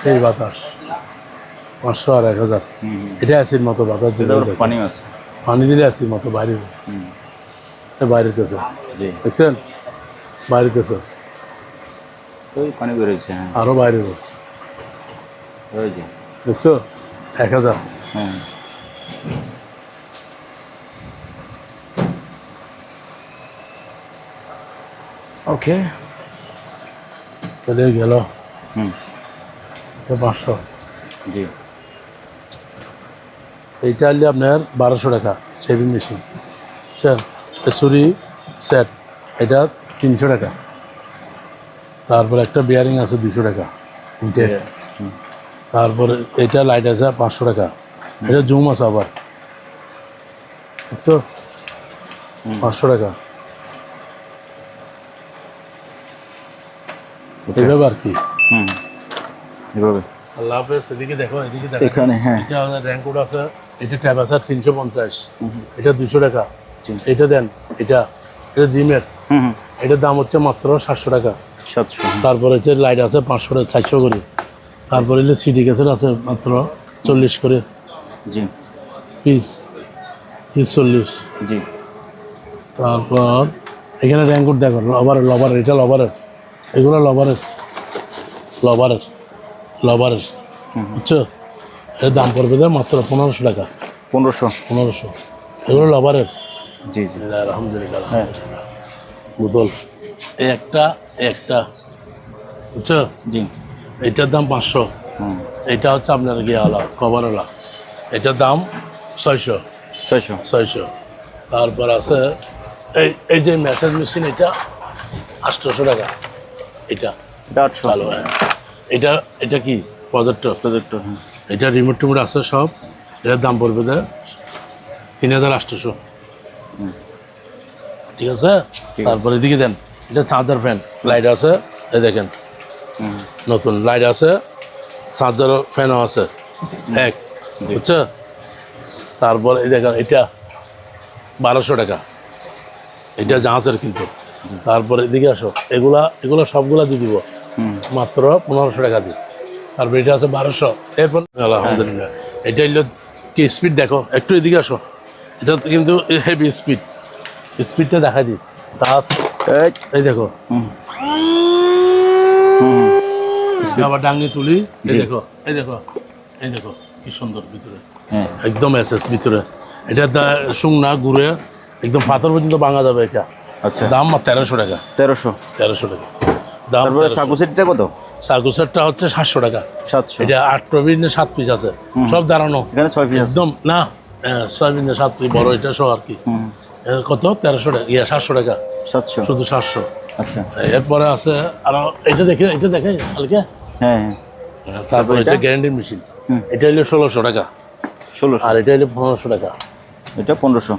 এই বাতাস 500 আর 1000। এটা অ্যাসির মতো বাতাস দিলে পানি মাছ। পানি দিলে অ্যাসির মতো বাইরে বাইরেতেছে, জি। দেখছেন বাইরেতেছে, ওই পানি বেরোচ্ছে। হ্যাঁ আরও বাইরে রয়েছে। দেখছো 1000। হ্যাঁ ওকে তাহলে গেল হুম 500। জি। এইটা হলে আপনার 1200 টাকা শেভিং মেশিন, বুঝছেন? ছুরি সেট এটা 300 টাকা। তারপরে একটা বিয়ারিং আছে 200 টাকা তিনটে। তারপরে এটা লাইট আছে 500 টাকা। এটা জুম আছে আবার, বুঝছো? 500 টাকা। এইভাবে আর কি। হুম এভাবে আল্লাহ হাফেজ। এদিকে দেখো, এদিকে দেখো, এখানে হ্যাঁ এটা র্যাঙ্কোড আছে, এটা ট্যাব আছে 350, এটা 200 টাকা। জি। এটা দেন, এটা এটা জিমের, হুম হুম এটার দাম হচ্ছে মাত্র 700 টাকা। 700। তারপরে হচ্ছে লাইট আছে 500 টাকা, 400 করে। তারপরে হচ্ছে সিডি ক্যাসেট আছে মাত্র 40 করে জি পিস, 40। জি। তারপর এখানে র্যাঙ্কোড দেখো, লবার, এটা লবারের, এগুলো লবারের বুঝছো? এর দাম পড়বে মাত্র 1500 টাকা। 1500। এগুলো লবারের। জি জি আলহামদুলিল্লাহ হ্যাঁ বোতল এই একটা বুঝছো? জি। এটার দাম 500। হুম এটা হচ্ছে আপনার গিয়াওয়ালা কভারওয়ালা, এটার দাম 600। 600। তারপর আছে এই যে ম্যাসাজ মেশিন, এটা 800 টাকা। এটা এটা 800। ভালো। হ্যাঁ, এটা কি প্রজেক্টর? হ্যাঁ এটা রিমোট টিমোট আছে সব। এটার দাম পড়বে 3800। ঠিক আছে। তারপরে এদিকে দেন, এটা চার্জার ফ্যান, লাইট আছে, এই দেখেন নতুন লাইট আছে, চার্জার ফ্যানও আছে এক, বুঝছো? তারপর এই দেখেন এটা 1200 টাকা, এটা জাহাজের কিন্তু। তারপরে এদিকে আসো, এগুলা সবগুলা দিয়ে দিব মাত্র 1500 টাকা দিই। তারপর এটা আছে 1200। এরপর আলহামদুলিল্লাহ এটা হলো কি স্পিড দেখো, একটু এদিকে আসো। এটা কিন্তু হেভি স্পিডটা দেখা দিই। টাচ এই দেখো, আবার ডাঙ্গি তুলি, এই দেখো কি সুন্দর ভিতরে, হ্যাঁ একদম এসএস ভিতরে। এটা শুকনা ঘুরে একদম পাথর পর্যন্ত ভাঙা যাবে। এটা আচ্ছা দাম 1300 টাকা। 1300। 1300 টাকা দাম। তারপরে চাকু সেটটা কত? চাকু সেটটা হচ্ছে 700 টাকা। 700। এটা 8 পিস না 7 পিস আছে, সব দাঁড়ানো। এখানে 6 পিস আছে। একদম না 6 পিস না 7 পিস বড়, এটা সহ আর কি। কত 1300 টাকা, 700 টাকা 700 শুধু 700। আচ্ছা এরপরে আছে আরো, এটা দেখে কালকে। হ্যাঁ তারপরে এটা গ্যারান্টি মেশিন, এটা হলো 1600 টাকা। 1600। আর এটা হলো 1500 টাকা। এটা 1500।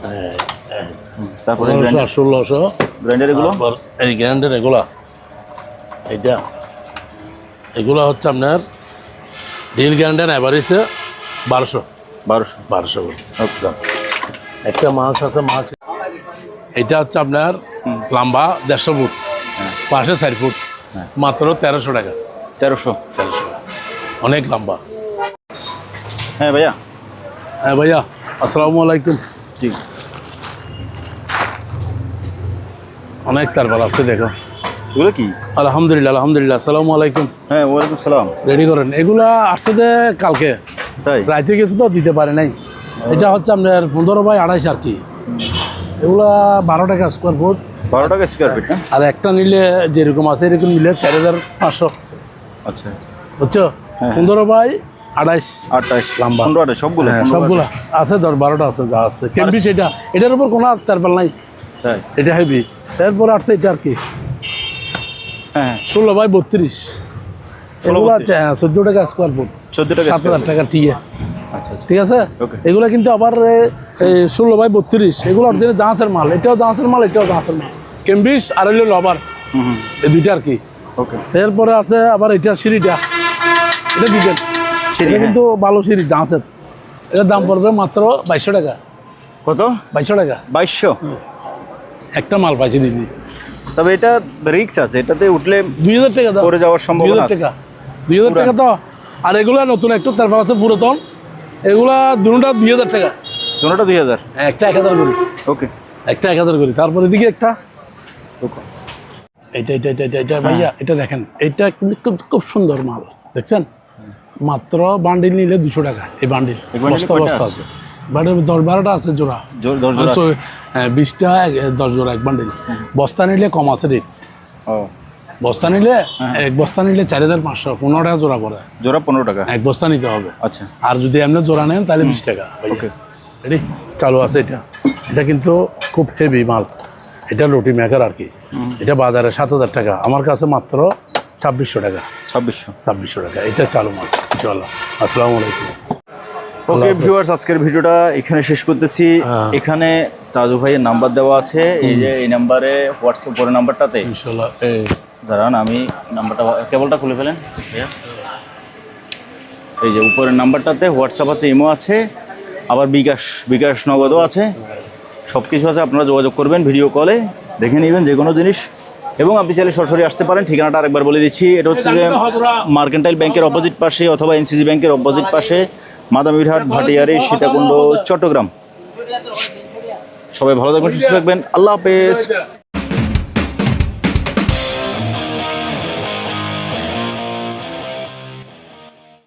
তারপরে 1500 আর 1600। গ্রাইন্ডার এগুলো? তারপর এই গ্যারান্টার এগুলা হচ্ছে আপনার ডিল গ্যারান্টার অ্যাভারেজে 1200 একদম। একটা মাছ আছে, এটা হচ্ছে আপনার লম্বা 150 ফুট, পাশে 4 ফুট, মাত্র 1300 টাকা। 1300। অনেক লম্বা। হ্যাঁ ভাইয়া। হ্যাঁ ভাইয়া, আসসালামু আলাইকুম। জি। অনেক তারপর আসছে দেখো, এগুলো কি? আলহামদুলিল্লাহ আসসালামু আলাইকুম। হ্যাঁ ওয়ালাইকুম সালাম। রেডি করেন, এগুলা আসছে কালকে তাই? রাইতে গেছে তো দিতে পারে নাই। এটা হচ্ছে আপনার 15x28 আর কি। এগুলা 12 টাকা স্কোয়ার ফুট। 12 টাকা স্কোয়ার ফিট না? আর একটা নিলে যেরকম আছে এরকম নিলে 4500। আচ্ছা আচ্ছা। বুঝছো? 15x28 28 লম্বা। 15 28 সবগুলো? হ্যাঁ, 15 সবগুলা আছে, 12টা আছে, যা আছে কেমবিস। এটার উপর কোনো তারপাল নাই, তাই? এটা হেভি। এরপর আসছে এটা আর কি হ্যাঁ 16x32। 16x32 এগুলো 14 টাকা স্কোয়ার ফুট, 14 টাকা 7000 টাকা টিয়ে। আচ্ছা আচ্ছা। ঠিক আছে। ওকে। এগুলো কিন্তু আবার 16x32, এগুলো অরিজিনাল জাহাজের মাল। এটাও জাহাজের মাল, এটাও জাহাজের মাল। কেমবিস আর হইলো লবার, হুম। এই দুইটা আর কি। ওকে। এরপরে আছে আবার এটা সিঁড়িটা, এটা দিবেন। সিঁড়ি, এটা হ্যাঁ। কিন্তু ভালো সিঁড়ি জাহাজের। এটার দাম পড়বে মাত্র 2200 টাকা। কত? 2200 টাকা 2200? একটা মাল পাইছে দিয়ে দিয়েছে। তবে এটা রিক্স আছে, এটাতে উঠলে 2000 টাকা দাও। পড়ে যাওয়ার সম্ভাবনা 2000 আছে। টাকা, 2000 টাকা তো। আর এগুলা নতুন একটু, তারপর আছে পুরাতন। এগুলা দুটা 2000 টাকা। দুটোটা 2000? একটা 1000 করি, ওকে। একটা 1000 করি। তারপর এদিকে একটা এটা এটা এটা এটা এটা ভাইয়া, এটা দেখেন, এটা কিন্তু খুব সুন্দর মাল, দেখছেন? মাত্র বান্ডিল নিলে 200 টাকা। এই বান্ডিল এই বান্ডিলে বস্তা কয়টা বস্তা আছে? আছে। বান্ডিল 10-12টা আছে জোড়া। 10 জোড়া আছে? 20টা 10 জোড়া এক বান্ডিল। বস্তা নিলে কম আছে রেট। ও, বস্তা নিলে এক বস্তা নিলে 4500, 15 টাকা জোড়া পড়ে। জোড়া 15 টাকা? এক বস্তা নিতে হবে। আচ্ছা। আর যদি এমনি জোড়া নেন তাহলে 20 টাকা। ওকে। রেডি, চালু আছে এটা। এটা কিন্তু খুব হেভি মাল। এটা রুটি মেকার আর কি। এটা বাজারে 7000 টাকা, আমার কাছে মাত্র 2600 টাকা। 2600 টাকা। এটা চালু মাল ইনশাআল্লাহ। আসসালামু আলাইকুম। ওকে ভিউয়ার্স, আজকের ভিডিওটা এখানে শেষ করতেছি। এখানে তাজু ভাইয়ের নাম্বার দেওয়া আছে, এই যে এই নাম্বারে হোয়াটসঅ্যাপ পরে নাম্বারটাতে ইনশাআল্লাহ। দাঁড়ান, আমি নাম্বারটা কেবলটা খুলে ফেলেন। এই যে উপরের নাম্বারটাতে হোয়াটসঅ্যাপ আছে, ইমো আছে, আবার বিকাশ নগদও আছে, সব কিছু আছে। আপনারা যোগাযোগ করবেন, ভিডিও কলে দেখে নেবেন যে কোনো জিনিস। এবং আপনি চাইলে সরাসরি আসতে পারেন। ঠিকানাটা আরেকবার বলে দিচ্ছি, এটা হচ্ছে যে মার্কেন্টাইল ব্যাংকের অপোজিট পাশে অথবা এনসিসি ব্যাংকের অপোজিট পাশে, মাদামীরহাট, ভাটিয়ারি, সীতাকুণ্ড, চট্টগ্রাম। সবাই ভালো থাকবেন, সুস্থ থাকবেন। আল্লাহ হাফেজ।